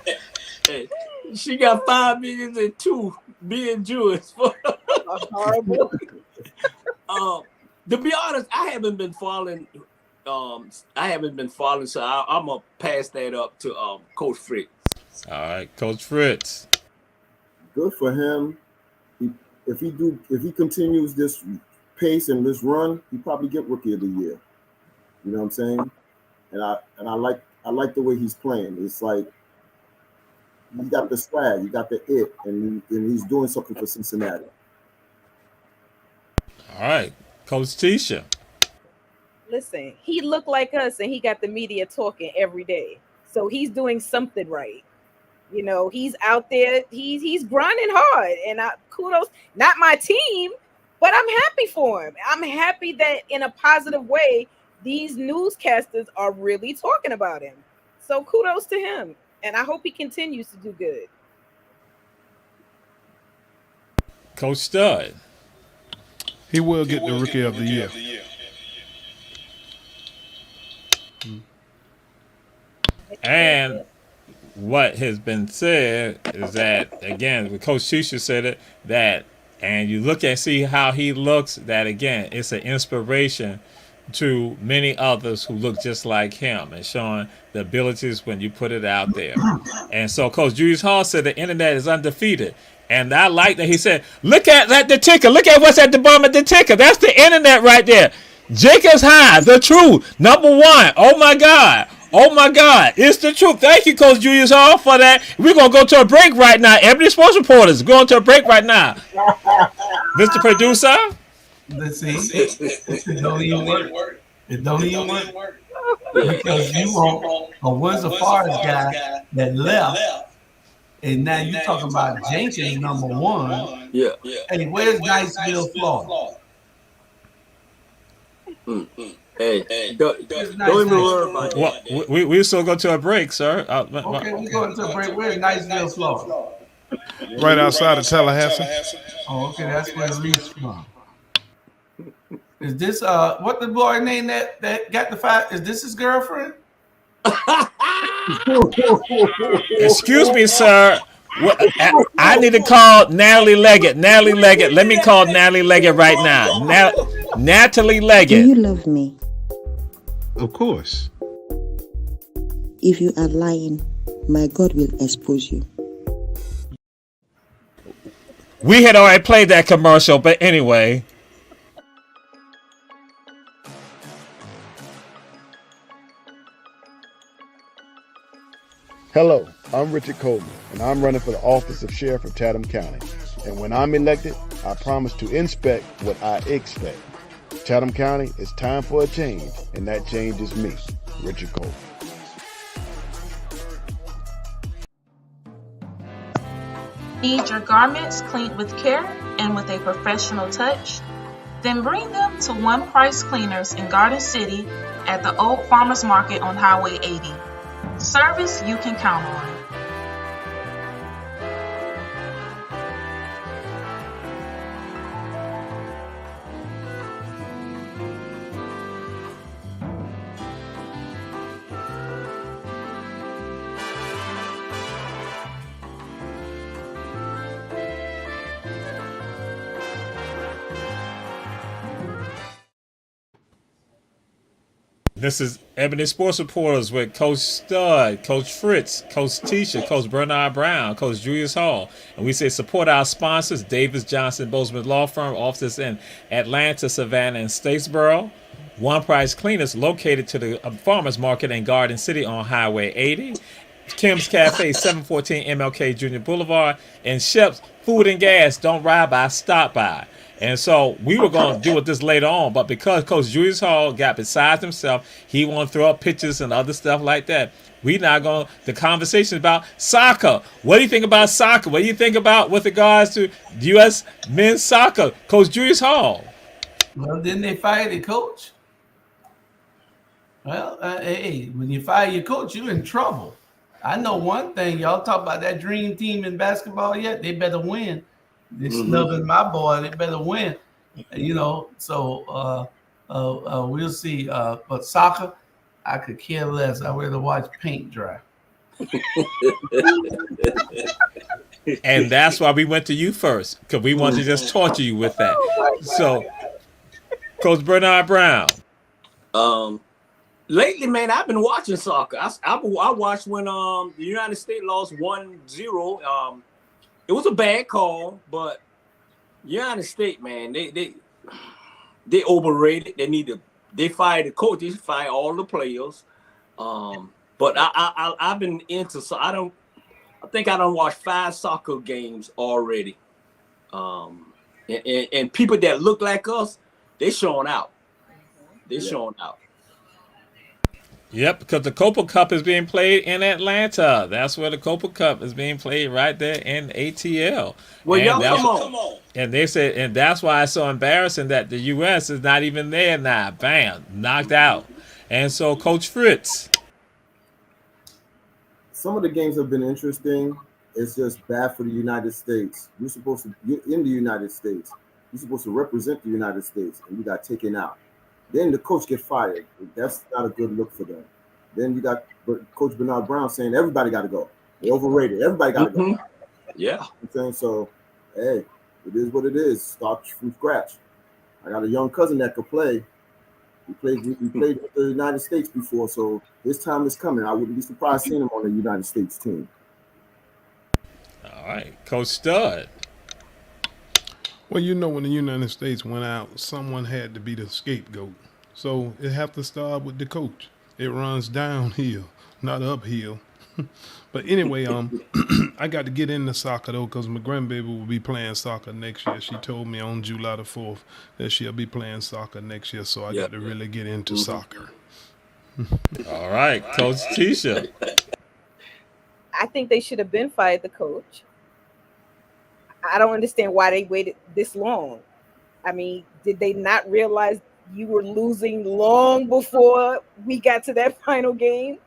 Hey, she got 5 million and 2 being Jewish. Horrible. To be honest, I haven't been following. So I'm gonna pass that up to Coach Fritz. All right, Coach Fritz. Good for him. If he continues this pace and this run, he probably get Rookie of the Year. You know what I'm saying? And I like the way he's playing. It's like he got the swag, he got the it, and he's doing something for Cincinnati. All right, Coach Tisha. Listen, he looked like us, and he got the media talking every day. So he's doing something right. You know, he's out there. He's grinding hard, and kudos. Not my team, but I'm happy for him. I'm happy that in a positive way, these newscasters are really talking about him. So kudos to him, and I hope he continues to do good. Coach Stud. He will get the Rookie of the Year. And what has been said is that, again, Coach Shisha said it, that, and you look and see how he looks, that again, it's an inspiration to many others who look just like him, and showing the abilities when you put it out there. And so Coach Julius Hall said the internet is undefeated. And I like that he said, look at the ticker. Look at what's at the bottom of the ticker. That's the internet right there. Jacobs High, the truth, #1. Oh my God. Oh my God. It's the truth. Thank you, Coach Julius Hall, for that. We're going to go to a break right now. Ebony Sports Reporters, going to a break right now. Mr. Producer? Let's see. It don't even work. It don't even work. Because you want a Where's the Forest guy that left. And now you're talking about Jenkins #1. Yeah. Hey, where's Niceville, Florida? Hey, don't even worry about that. Well, we still go to a break, sir. Okay, we're going to a break. Where's Niceville, Florida? Right outside of Tallahassee. Oh, okay, that's where Reed's from. Is this what the boy name that got the fight? Is this his girlfriend? Excuse me, sir. I need to call Natalie Leggett. Natalie Leggett. Let me call Natalie Leggett right now. Natalie Leggett. Do you love me? Of course. If you are lying, my God will expose you. We had already played that commercial, but anyway. Hello, I'm Richard Coleman, and I'm running for the office of Sheriff of Chatham County. And when I'm elected, I promise to inspect what I expect. Chatham County, it's time for a change, and that change is me, Richard Coleman. Need your garments cleaned with care and with a professional touch? Then bring them to One Price Cleaners in Garden City at the Old Farmers Market on Highway 80. Service you can count on. This is Ebony Sports Reporters with Coach Stud, Coach Fritz, Coach Tisha, Coach Bernard Brown, Coach Julius Hall. And we say support our sponsors, Davis Johnson Bozeman Law Firm, offices in Atlanta, Savannah, and Statesboro. One Price Cleaners located to the Farmers Market in Garden City on Highway 80. Kim's Cafe, 714 MLK Junior Boulevard. And Shep's Food and Gas, don't ride by, stop by. And so we were going to deal with this later on, but because Coach Julius Hall got beside himself, he wanted to throw up pictures and other stuff like that. We now going the conversation about soccer. What do you think about soccer? What do you think about with regards to U.S. men's soccer? Coach Julius Hall. Well, didn't they fire the coach? Well, hey, when you fire your coach, you're in trouble. I know one thing. Y'all talk about that dream team in basketball yet? They better win. They're snubbing my boy. They better win. You know, so we'll see. But soccer, I could care less. I'd rather watch paint dry. And that's why we went to you first, because we wanted to just torture you with that. So, Coach Bernard Brown. Lately, man, I've been watching soccer. I watched when the United States lost 1-0. It was a bad call, but United States, man, they overrated. They fired the coach. They fired all the players. But I've been into, so I think I done watched 5 soccer games already. And people that look like us, they showing out. They showing out. Yep, because the Copa Cup is being played in Atlanta. That's where the Copa Cup is being played, right there in ATL. Well, y'all come on. And they said, and that's why it's so embarrassing that the U.S. is not even there now. Bam, knocked out. And so, Coach Fritz. Some of the games have been interesting. It's just bad for the United States. You're supposed to get in the United States. You're supposed to represent the United States, and you got taken out. Then the coach get fired. That's not a good look for them. Then you got Coach Bernard Brown saying everybody got to go. They overrated. Everybody got to go. Yeah. You know what I'm saying? So, hey, it is what it is. Start from scratch. I got a young cousin that could play. He played with the United States before, so his time is coming. I wouldn't be surprised seeing him on the United States team. All right, Coach Stud. Well, you know, when the United States went out, someone had to be the scapegoat. So it have to start with the coach. It runs downhill, not uphill. But anyway, I got to get into soccer though, because my grandbaby will be playing soccer next year. She told me on July the 4th that she'll be playing soccer next year, so I got to really get into soccer. All right, Coach Tisha. I think they should have been fired the coach. I don't understand why they waited this long. I mean, did they not realize you were losing long before we got to that final game?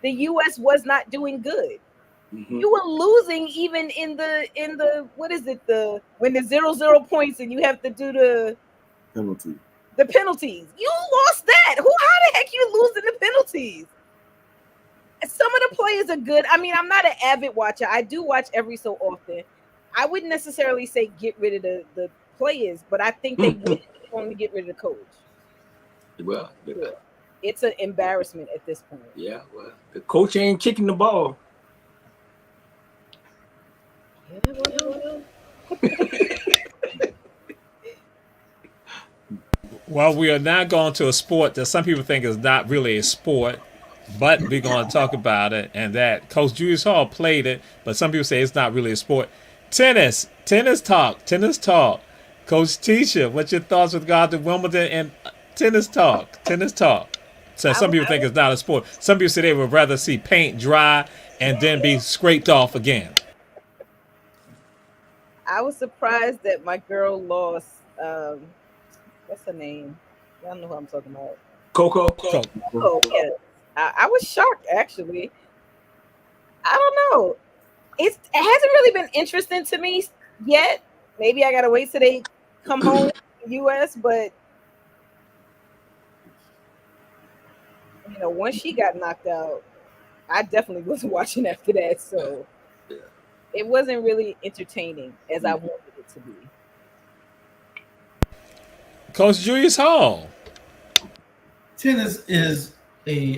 The U.S. was not doing good. You were losing even in the what is it, when the 0-0 points and you have to do the penalties. You lost that. How the heck you losing the penalties? Some of the players are good. I mean, I'm not an avid watcher. I do watch every so often. I wouldn't necessarily say get rid of the players, but I think they would only get rid of the coach. Well, it's an embarrassment at this point. Yeah, well, the coach ain't kicking the ball. Well, we are now going to a sport that some people think is not really a sport, but we're going to talk about it. And that Coach Julius Hall played it, but some people say it's not really a sport. Tennis talk. Coach Tisha, what's your thoughts with regard to Wimbledon and tennis talk? So some people think it's not a sport. Some people say they would rather see paint dry and then be scraped off again. I was surprised that my girl lost. What's her name? I don't know who I'm talking about. Coco. Oh, yeah. I was shocked, actually. I don't know. It hasn't really been interesting to me yet. Maybe I gotta wait till they come home to the U.S. But you know, once she got knocked out, I definitely wasn't watching after that. So it wasn't really entertaining as I wanted it to be. Coach Julius Hall. Tennis is a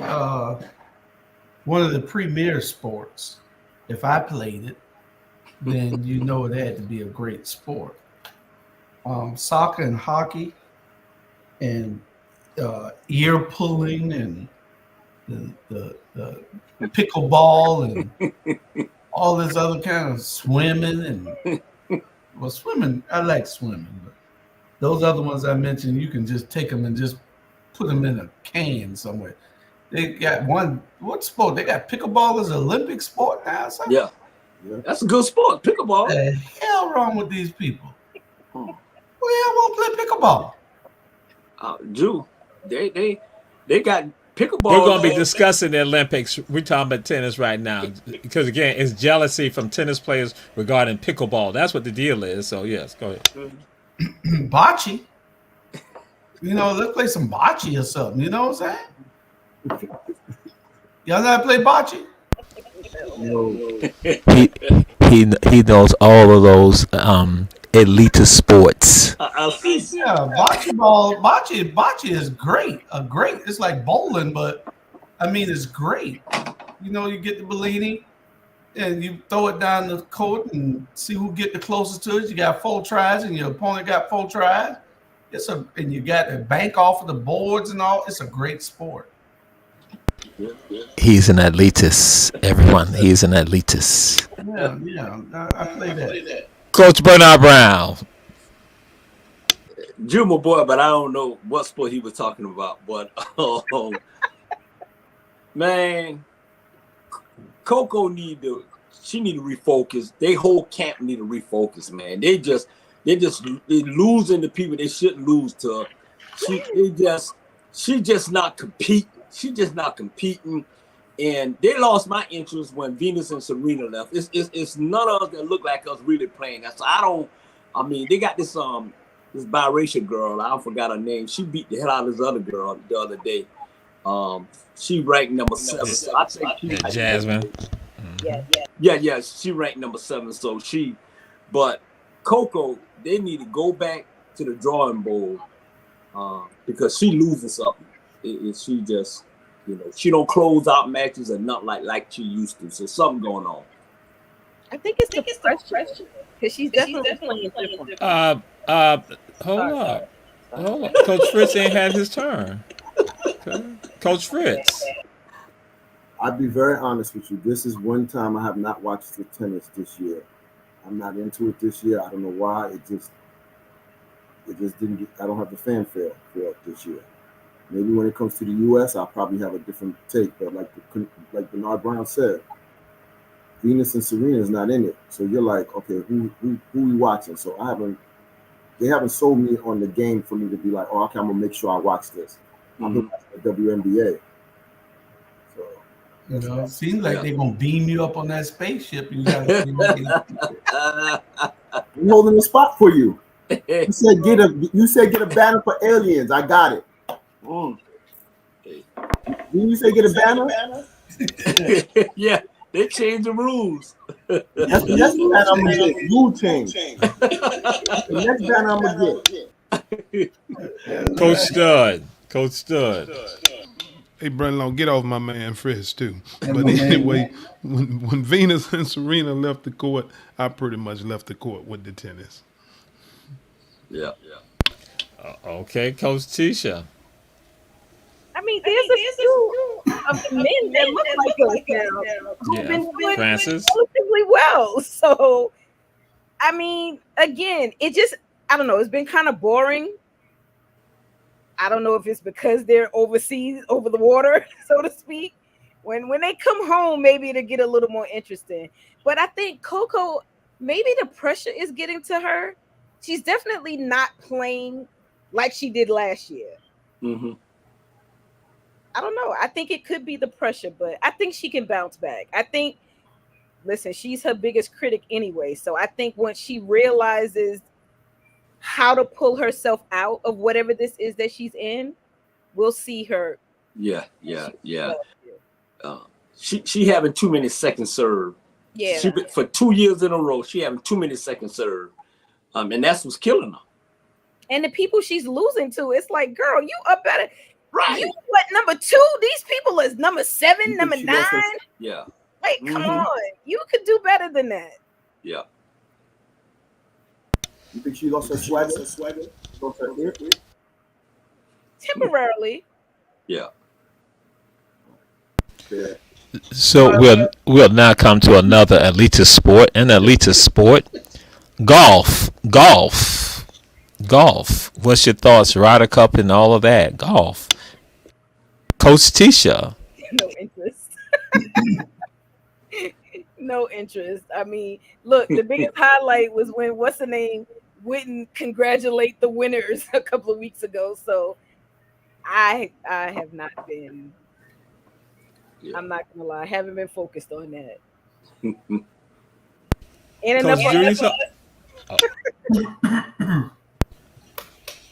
one of the premier sports. If I played it, then you know it had to be a great sport. Soccer and hockey and ear pulling and the pickleball and all this other kind of swimming and swimming. I like swimming, but those other ones I mentioned, you can just take them and just put them in a can somewhere. They got what sport? They got pickleball as an Olympic sport now. So yeah, that's a good sport. Pickleball. What the hell wrong with these people? Who the hell won't play pickleball? Drew, they got pickleball. We're going to be discussing the Olympics. We're talking about tennis right now because again, it's jealousy from tennis players regarding pickleball. That's what the deal is. So yes, go ahead. Bocce. You know, let's play some bocce or something. You know what I'm saying? Y'all know how to play bocce? He knows all of those elite sports. Yeah, bocce is great. It's like bowling, but I mean it's great. You know, you get the Bellini and you throw it down the court and see who get the closest to it. You got 4 tries and your opponent got 4 tries. And you got to bank off of the boards and all. It's a great sport. He's an elitist, everyone. He's an elitist. Yeah. I play that. Coach Bernard Brown. Drew, my boy, but I don't know what sport he was talking about. But man, Coco need to refocus. They whole camp need to refocus, man. They losing the people they shouldn't lose to. She just not competing. She just not competing. And they lost my interest when Venus and Serena left. It's none of us that look like us really playing. So they got this biracial girl. I forgot her name. She beat the hell out of this other girl the other day. She ranked number 7. So I think Jasmine. Yeah. She ranked number 7. So but Coco, they need to go back to the drawing board because she loses something. She just, she don't close out matches or nothing like she used to. So something going on. I think it's the pressure because she's definitely playing different. Hold up. Coach Fritz ain't had his turn. Okay. Coach Fritz. I'll be very honest with you. This is one time I have not watched the tennis this year. I'm not into it this year. I don't know why. It just didn't get, I don't have the fanfare for it this year. Maybe when it comes to the U.S., I'll probably have a different take. But like Bernard Brown said, Venus and Serena is not in it. So you're like, okay, who we watching? So they haven't sold me on the game for me to be like, oh, okay, I'm gonna make sure I watch this. I'm watching the WNBA. So seems like they're gonna beam you up on that spaceship. You gotta I'm holding the spot for you. You said get a banner for aliens. I got it. Didn't you say get a banner? Yeah, they changed the rules. That's the next banner I'm gonna get. Rule change. The next banner I'm gonna get. Coach Stud. Hey, Brendan, get off my man Fritz too. But anyway, when Venus and Serena left the court, I pretty much left the court with the tennis. Yeah. Okay, Coach Tisha. I mean, there's a few of the men that look like us now who've been doing relatively well. So, I mean, again, I don't know, it's been kind of boring. I don't know if it's because they're overseas, over the water, so to speak. When they come home, maybe it'll get a little more interesting. But I think Coco, maybe the pressure is getting to her. She's definitely not playing like she did last year. Mm-hmm. I don't know. I think it could be the pressure, but I think she can bounce back. I think, listen, she's her biggest critic anyway. So I think once she realizes how to pull herself out of whatever this is that she's in, we'll see her. Yeah. She having too many second serve. Yeah. For 2 years in a row, she having too many second serve. And that's what's killing her. And the people she's losing to, it's like, girl, you up at it. Right. You what, number 2? These people is number 7, number 9. Yeah. Like, come on. You could do better than that. Yeah. You think she lost her swagger? Lost her ear? Temporarily. Yeah. So we'll now come to another elitist sport. An elitist sport, golf. What's your thoughts? Ryder Cup and all of that. Golf. Coach Tisha. No interest. No interest. I mean, look, the biggest highlight was when what's the name wouldn't congratulate the winners a couple of weeks ago. So I have not been. Yeah. I'm not gonna lie, I haven't been focused on that.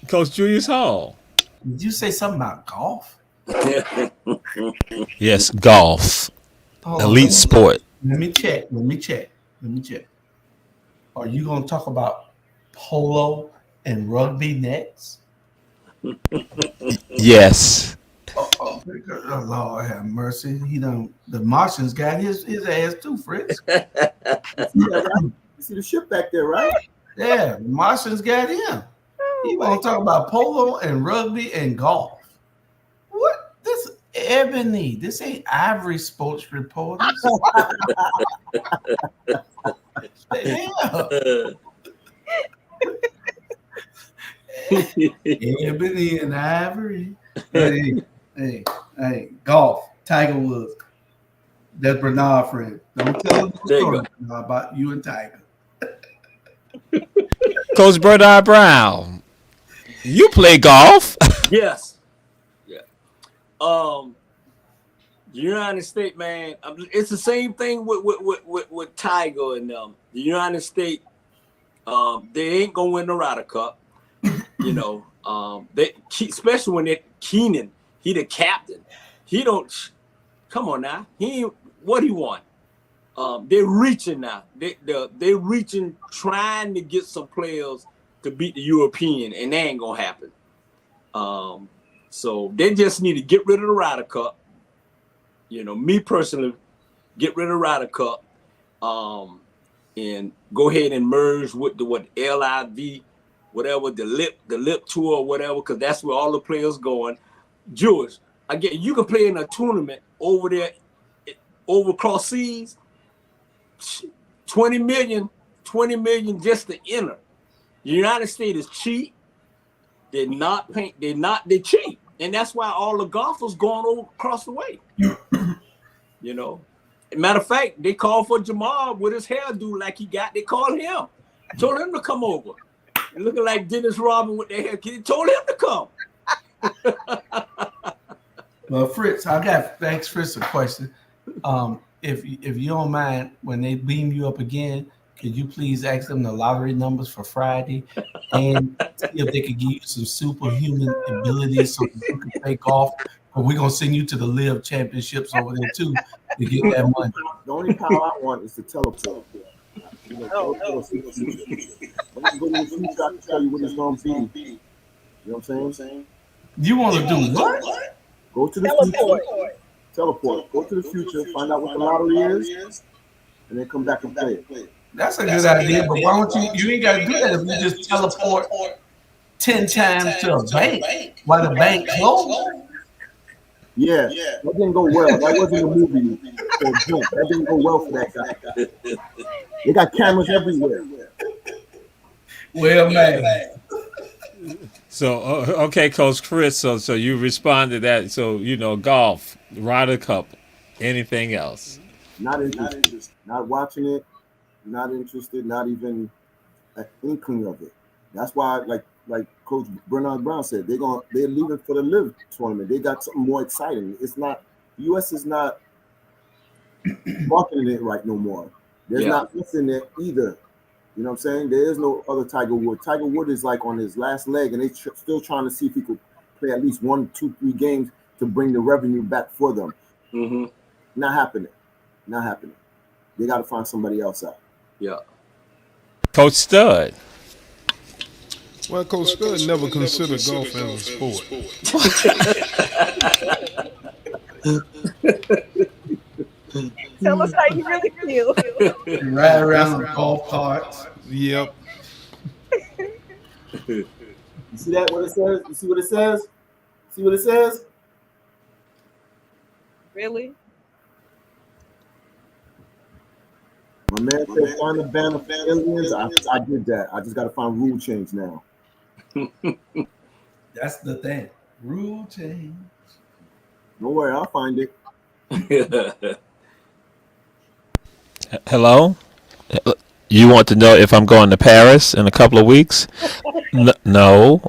Coach Julius Hall. Did you say something about golf? Yes, golf. Elite sport. Let me check. Are you going to talk about polo and rugby next? Yes. Oh, Lord have mercy. The Martians got his ass too, Fritz. You see the ship back there, right? Yeah, the Martians got him. He want to talk about polo and rugby and golf. What? This Ebony. This ain't Ivory Sports Reporters. Ebony and Ivory. Hey, golf. Tiger Woods. That's Bernard friend. Don't tell him the story about you and Tiger. Coach Bernard Brown. You play golf? Yes. Yeah. The United States, man. It's the same thing with Tiger and them. The United States, they ain't gonna win the Ryder Cup. You know, they especially when they Keenan, he the captain. He don't. Come on now. What he won? They're reaching now. They're reaching, trying to get some players to beat the European, and that ain't gonna happen. So they just need to get rid of the Ryder Cup. Me personally, get rid of the Ryder Cup, and go ahead and merge with the LIV, whatever, the lip tour or whatever, because that's where all the players going. Jewish, you can play in a tournament over there, over across seas. 20 million just to enter. The United States is cheap. They're cheap. And that's why all the golfers going over across the way. Matter of fact, they called for Jamal with his hairdo like he got. They called him. Told him to come over. And looking like Dennis Rodman with their hair. They told him to come. Well, Fritz, I got to ask Fritz a question. If you don't mind, when they beam you up again, could you please ask them the lottery numbers for Friday and see if they could give you some superhuman abilities so you can take off? But we're going to send you to the Live Championships over there, too, to get that money. The only power I want is to teleport. When I go to the future, I can tell you what it's going to be. You know what I'm saying? You want to do what? Go to the future. Teleport. Go to the future, find out what the lottery is, and then come back and play it. That's a good idea, but why don't you ain't got to do that if you just teleport 10 times to a bank while the bank closed. Yeah, that didn't go well. That wasn't a movie. That didn't go well for that guy. They got cameras everywhere. Well, man. So, okay, Coach Chris, so you respond to that. So, golf, Ryder Cup, anything else? Not interested. Not watching it. Not interested. Not even an inkling of it. That's why, like Coach Bernard Brown said, they're leaving for the Live tournament. They got something more exciting. It's not, the U.S. is not marketing it right no more. There's not this in it either. You know what I'm saying? There is no other Tiger Wood. Tiger Wood is like on his last leg, and they still trying to see if he could play at least 1, 2, 3 games to bring the revenue back for them. Mm-hmm. Not happening. They got to find somebody else out. Yeah. Coach Stud. Well, Coach Stud never considered golf as a sport. Tell us how you really feel. Ride around the golf carts. Yep. You see that? What it says? You see what it says? See what it says? Really? My man said find a band of aliens. I did that. I just got to find rule change now. That's the thing. Rule change. Don't worry, I'll find it. Hello? You want to know if I'm going to Paris in a couple of weeks? No.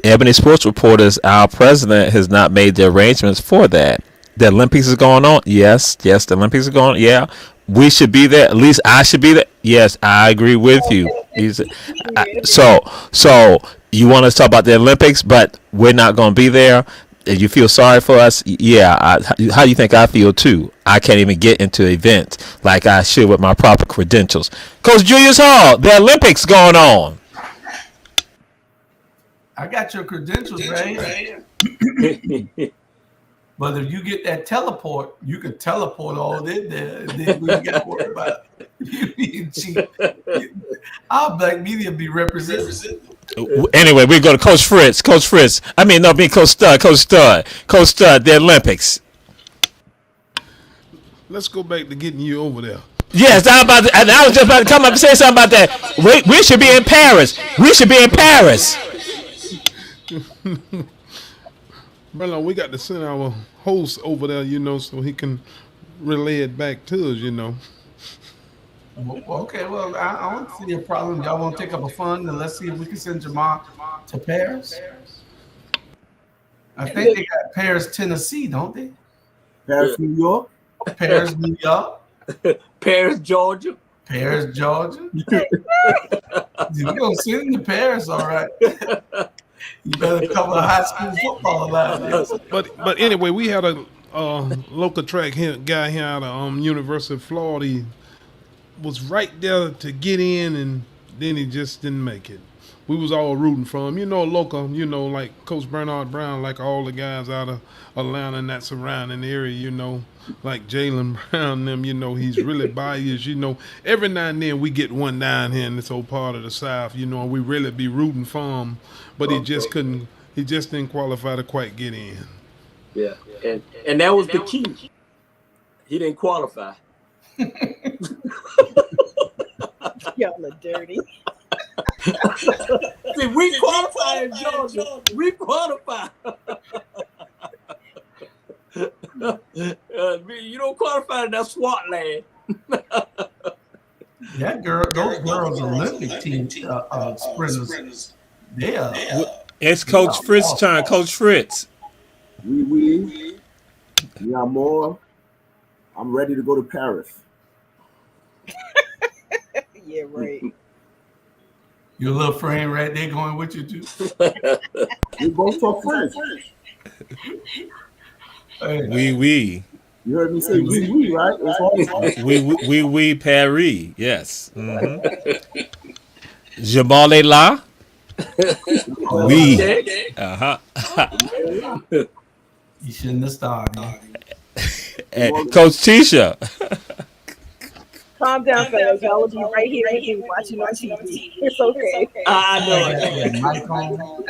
Ebony Sports Reporters, our president has not made the arrangements for that. The Olympics is going on. Yes, the Olympics are going on. Yeah. We should be there. At least I should be there. Yes, I agree with you. So you want us to talk about the Olympics, but we're not going to be there. If you feel sorry for us, yeah. How do you think I feel too? I can't even get into events like I should with my proper credentials. Coach Julius Hall, the Olympics going on. I got your credentials right. But if you get that teleport, you can teleport all in there, and then we got to worry about you being cheap. Our black media be represented. Anyway, we go to Coach Fritz. Coach Stud. Coach Stud, the Olympics. Let's go back to getting you over there. Yes, I was just about to come up and say something about that. We should be in Paris. Brother, we got to send our host over there, so he can relay it back to us, Okay, well, I don't see a problem. Y'all want to take up a fund and let's see if we can send Jamal to Paris? I think they got Paris, Tennessee, don't they? Paris, New York. Paris, New York. Paris, Georgia. We're going to send him to Paris, all right. You better cover high school football out there. But anyway, we had a local track guy here out of University of Florida. He was right there to get in, and then he just didn't make it. We was all rooting for him. Local, like Coach Bernard Brown, like all the guys out of Atlanta and that surrounding area, like Jalen Brown, them, he's really biased. Every now and then we get one down here in this whole part of the South, and we really be rooting for him, but he just didn't qualify to quite get in. Yeah, and that was the key. He didn't qualify. Y'all are dirty. See, we qualify in Georgia. We qualify. You don't qualify in that SWAT land. Those girls Olympic team sprinters. It's Coach Fritz's turn. Coach Fritz. We are more. I'm ready to go to Paris. Yeah, right. Your little friend right there going with you too. We both talk French. Oui. You heard me say oui, right? Oui, Paris. Yes. Mm-hmm. Je m'en là. Oui. You shouldn't have started. Coach Tisha. Calm down, fellas. Y'all will be right here with you watching on TV. It's okay. I know.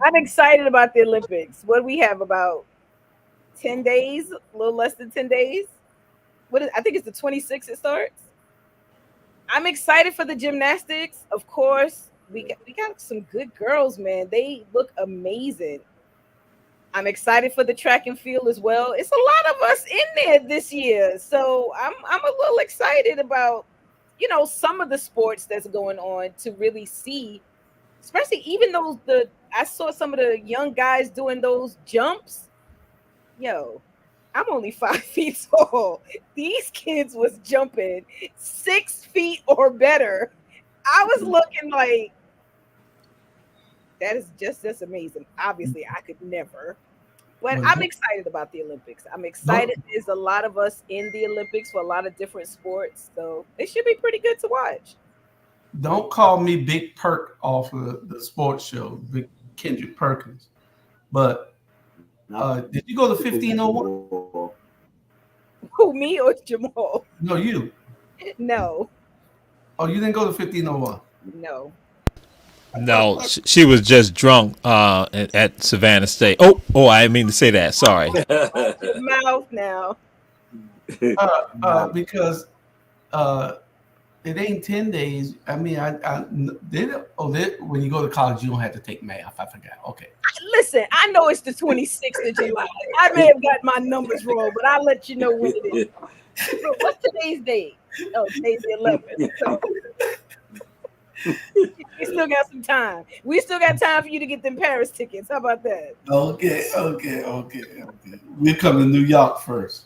I'm excited about the Olympics. What do we have? About 10 days? A little less than 10 days? I think it's the 26th it starts. I'm excited for the gymnastics. Of course, we got some good girls, man. They look amazing. I'm excited for the track and field as well. It's a lot of us in there this year. So I'm a little excited about, some of the sports that's going on to really see, especially even I saw some of the young guys doing those jumps. Yo, I'm only 5 feet tall. These kids was jumping 6 feet or better. I was looking like, that is just amazing. Obviously, I could never. But I'm excited about the Olympics. I'm excited. There's a lot of us in the Olympics for a lot of different sports. So it should be pretty good to watch. Don't call me Big Perk off of the sports show, Big Kendrick Perkins. But did you go to 1501? Who, me or Jamal? No, you. No. Oh, you didn't go to 1501? No. No, she was just drunk at Savannah State. Oh, I didn't mean to say that. Sorry. Mouth now. Because it ain't 10 days. I mean, when you go to college, you don't have to take math. I forgot. Okay. Listen, I know it's the 26th of July. I may have got my numbers wrong, but I'll let you know when it is. So what's today's date? Oh, today's the 11th. So we still got some time. We still got time for you to get them Paris tickets. How about that? Okay. We're coming to New York first.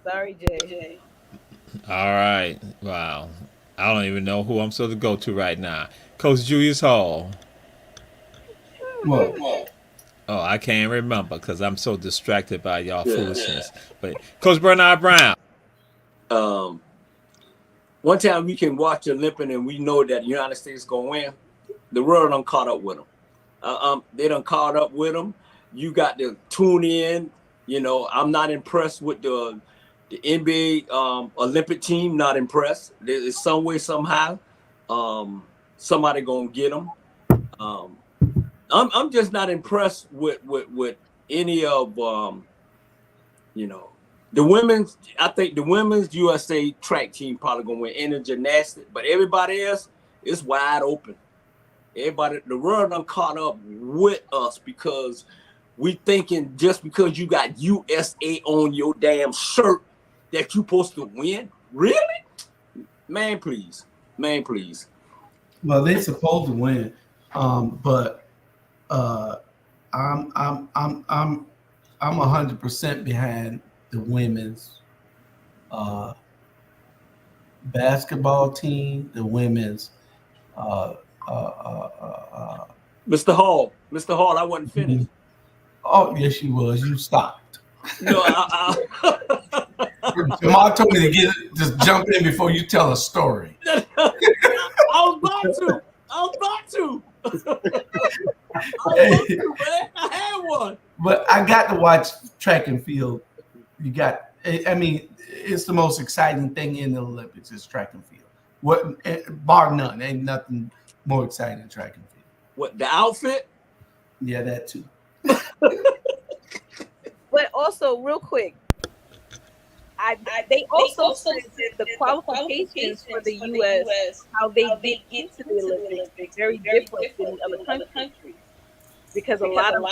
Sorry, Jay. All right. Wow. I don't even know who I'm supposed to go to right now. Coach Julius Hall. What? Oh, I can't remember because I'm so distracted by y'all foolishness. But Coach Bernard Brown. One time we can watch the Olympic and we know that the United States is going to win. The world done caught up with them. They done caught up with them. You got to tune in. I'm not impressed with the NBA Olympic team. Not impressed. There's some way, somehow, somebody gonna get them. I'm just not impressed with any of the women's. I think the women's USA track team probably gonna win in the gymnastics, but everybody else is wide open. Everybody, the world done caught up with us because we thinking just because you got USA on your damn shirt that you supposed to win. Really? Man, please. Well, they supposed to win, but I'm 100% behind the women's basketball team, the women's Mr. Hall, I wasn't finished. Oh, yes, you was. You stopped. No, Jamal told me to just jump in before you tell a story. I was about to. Man. I had one. But I got to watch track and field. It's the most exciting thing in the Olympics is track and field. Bar none. Ain't nothing more exciting than track and field. What, the outfit? Yeah, that too. But also, real quick, they also said that the qualifications for the U.S., how they get into the Olympics, is very different than other countries. Because a lot of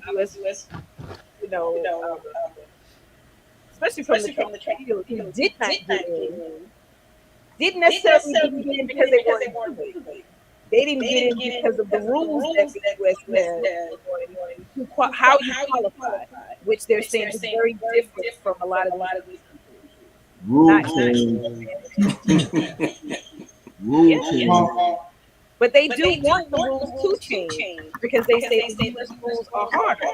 U.S., especially from the track field, who did not get in, didn't necessarily get in because they weren't doing it. They didn't get in because of the rules that the U.S. had, how you qualify, which they're saying is very different from a lot of these Rule But they do want the rules to change because they say the U.S. rules are harder.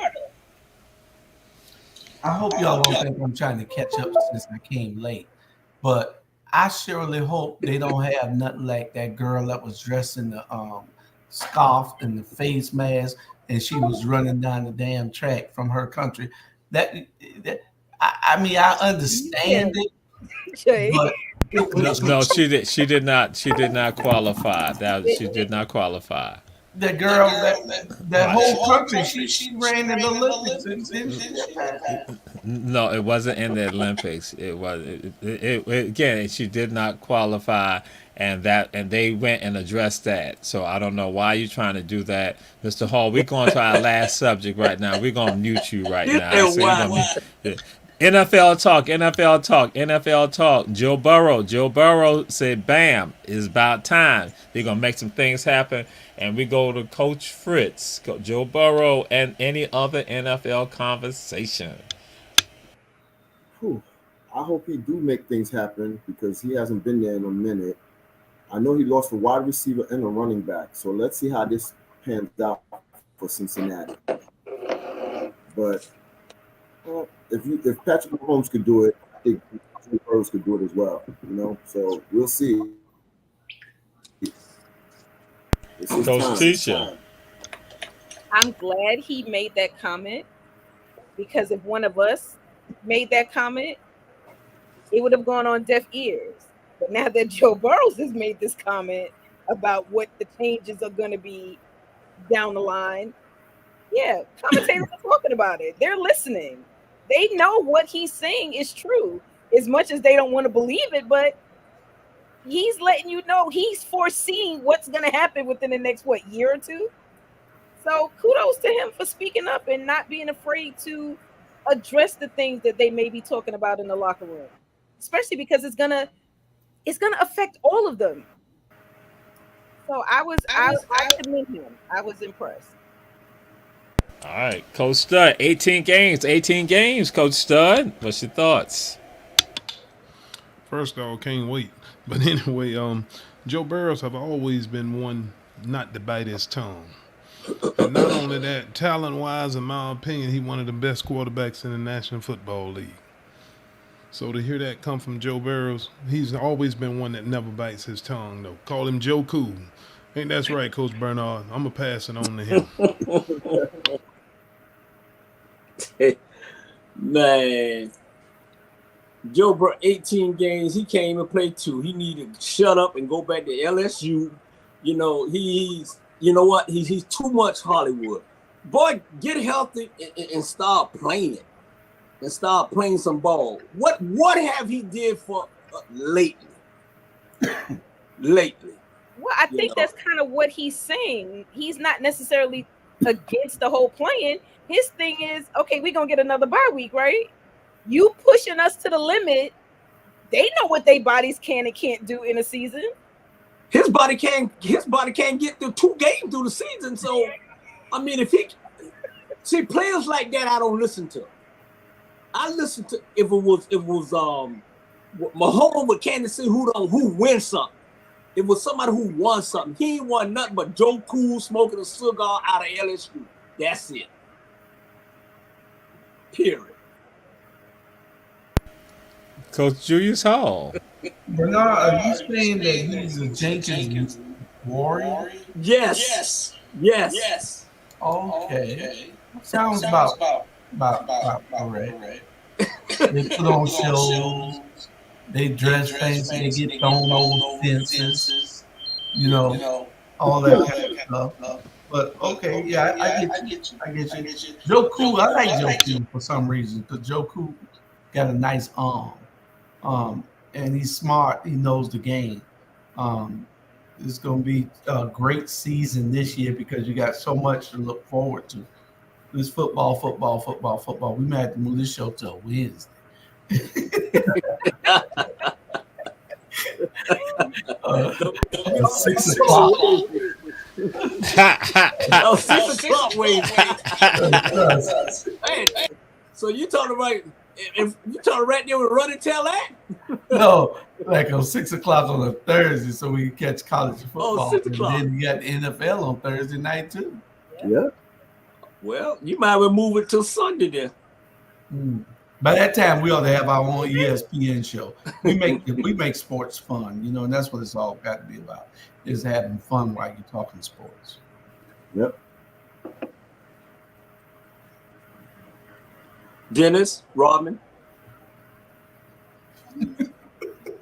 I hope y'all don't think I'm trying to catch up since I came late, but I surely hope they don't have nothing like that girl that was dressed in the scarf and the face mask, and she was running down the damn track from her country. I understand it, but No, she did not qualify. She did not qualify. The girl that whole country, she ran in the Olympics and No, it wasn't in the Olympics. It was again. She did not qualify, and they went and addressed that. So I don't know why you're trying to do that, Mr. Hall. We're going to our last subject right now. We're going to mute you right now. NFL talk. Joe Burrow said, "Bam, it's about time. They're gonna make some things happen." And we go to Coach Fritz, Joe Burrow, and any other NFL conversation. I hope he do make things happen because he hasn't been there in a minute. I know he lost a wide receiver and a running back, so let's see how this pans out for Cincinnati. But if Patrick Mahomes could do it, I think Joe Burrow could do it as well. So we'll see. Coach Tisha. I'm glad he made that comment because if one of us made that comment, it would have gone on deaf ears. But now that Joe Burrow has made this comment about what the changes are going to be down the line, yeah, commentators are talking about it. They're listening. They know what he's saying is true, as much as they don't want to believe it, but he's letting you know he's foreseeing what's going to happen within the next, year or two? So kudos to him for speaking up and not being afraid to address the things that they may be talking about in the locker room, especially because it's gonna affect all of them. So I commend him. I was impressed. All right, Coach Stud, 18 games, Coach Stud. What's your thoughts? First of all, can't wait. But anyway, Joe Burrow have always been one not to bite his tongue. And not only that, talent-wise, in my opinion, he's one of the best quarterbacks in the National Football League. So to hear that come from Joe Burrow, he's always been one that never bites his tongue, though. Call him Joe Cool. Ain't that's right, Coach Bernard? I'm going to pass it on to him. Man. Joe Burrow, 18 games. He can't even play 2. He needed to shut up and go back to LSU. He's too much Hollywood. Boy, get healthy and start playing it. And start playing some ball. What have he did for lately? Well, I think that's kind of what he's saying. He's not necessarily against the whole playing. His thing is, okay, we're going to get another bye week, right? You pushing us to the limit. They know what their bodies can and can't do in a season. His body can't get through 2 games through the season. So, I mean, if he see players like that, I don't listen to. I listen to if it was Mahomes with Kansas City who wins something. it was somebody who won something. He ain't won nothing but Joe Cool smoking a cigar out of LSU. That's it. Period. Coach Julius Hall. Bernard, are you saying that he's a Jenkins warrior? Yes. Okay. Sounds about correct. They put on shows. They dress fancy. They get thrown over fences. You know, all that kind of stuff. But okay, yeah, I get you. Joe Cool, I like Joe Cool for some reason because Joe Cool got a nice arm. And he's smart. He knows the game. It's going to be a great season this year because you got so much to look forward to. It's football. We might have to move this show till Wednesday. 6 o'clock. Oh, 6 o'clock Wednesday. Hey, so you talking about if you talking right there with Run and Tell that? No, like on 6 o'clock on a Thursday, so we can catch college football. 6 o'clock. And then you got the NFL on Thursday night too. Yeah. Well, you might well move it till Sunday then. By that time, we ought to have our own ESPN show. We make sports fun, you know, and that's what it's all got to be about, is having fun while you're talking sports. Yep. Dennis, Rodman.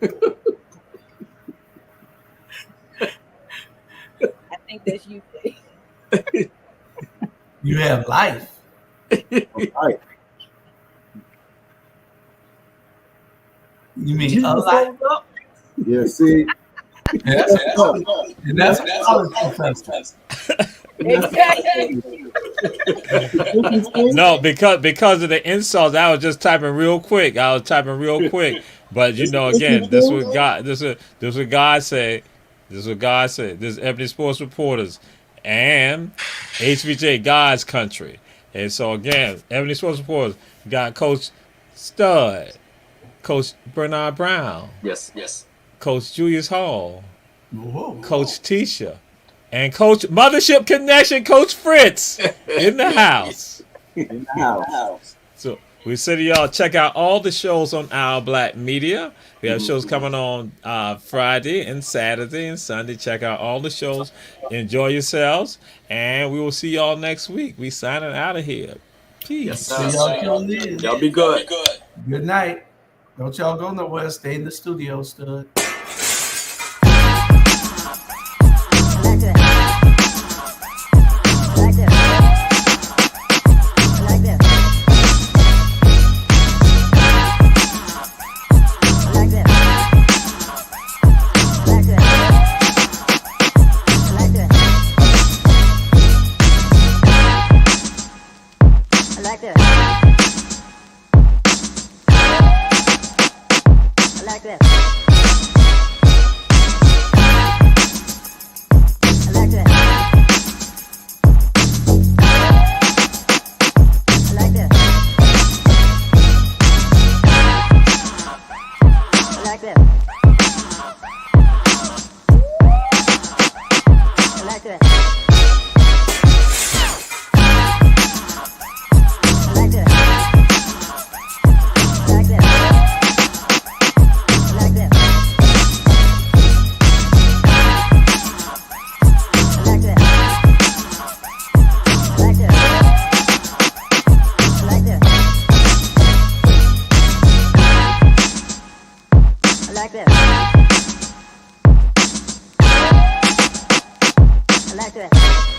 I think that's you. You have life. Right. You mean a life? Yeah, see. That's college professor. Exactly. No, because of the insults, I was just typing real quick. But you know, again, this is what God said. This is Ebony Sports Reporters and HVJ God's Country. And so again, Ebony Sports Reporters got Coach Stud, Coach Bernard Brown. Yes. Coach Julius Hall. Whoa. Coach Tisha. And Coach Mothership Connection, Coach Fritz in the house. In the house. So we say to y'all, check out all the shows on Our Black Media. We have shows coming on Friday and Saturday and Sunday. Check out all the shows. Enjoy yourselves. And we will see y'all next week. We signing out of here. Peace. See y'all tuned in. Y'all be good. Good night. Don't y'all go nowhere. Stay in the studio, Stud. like that.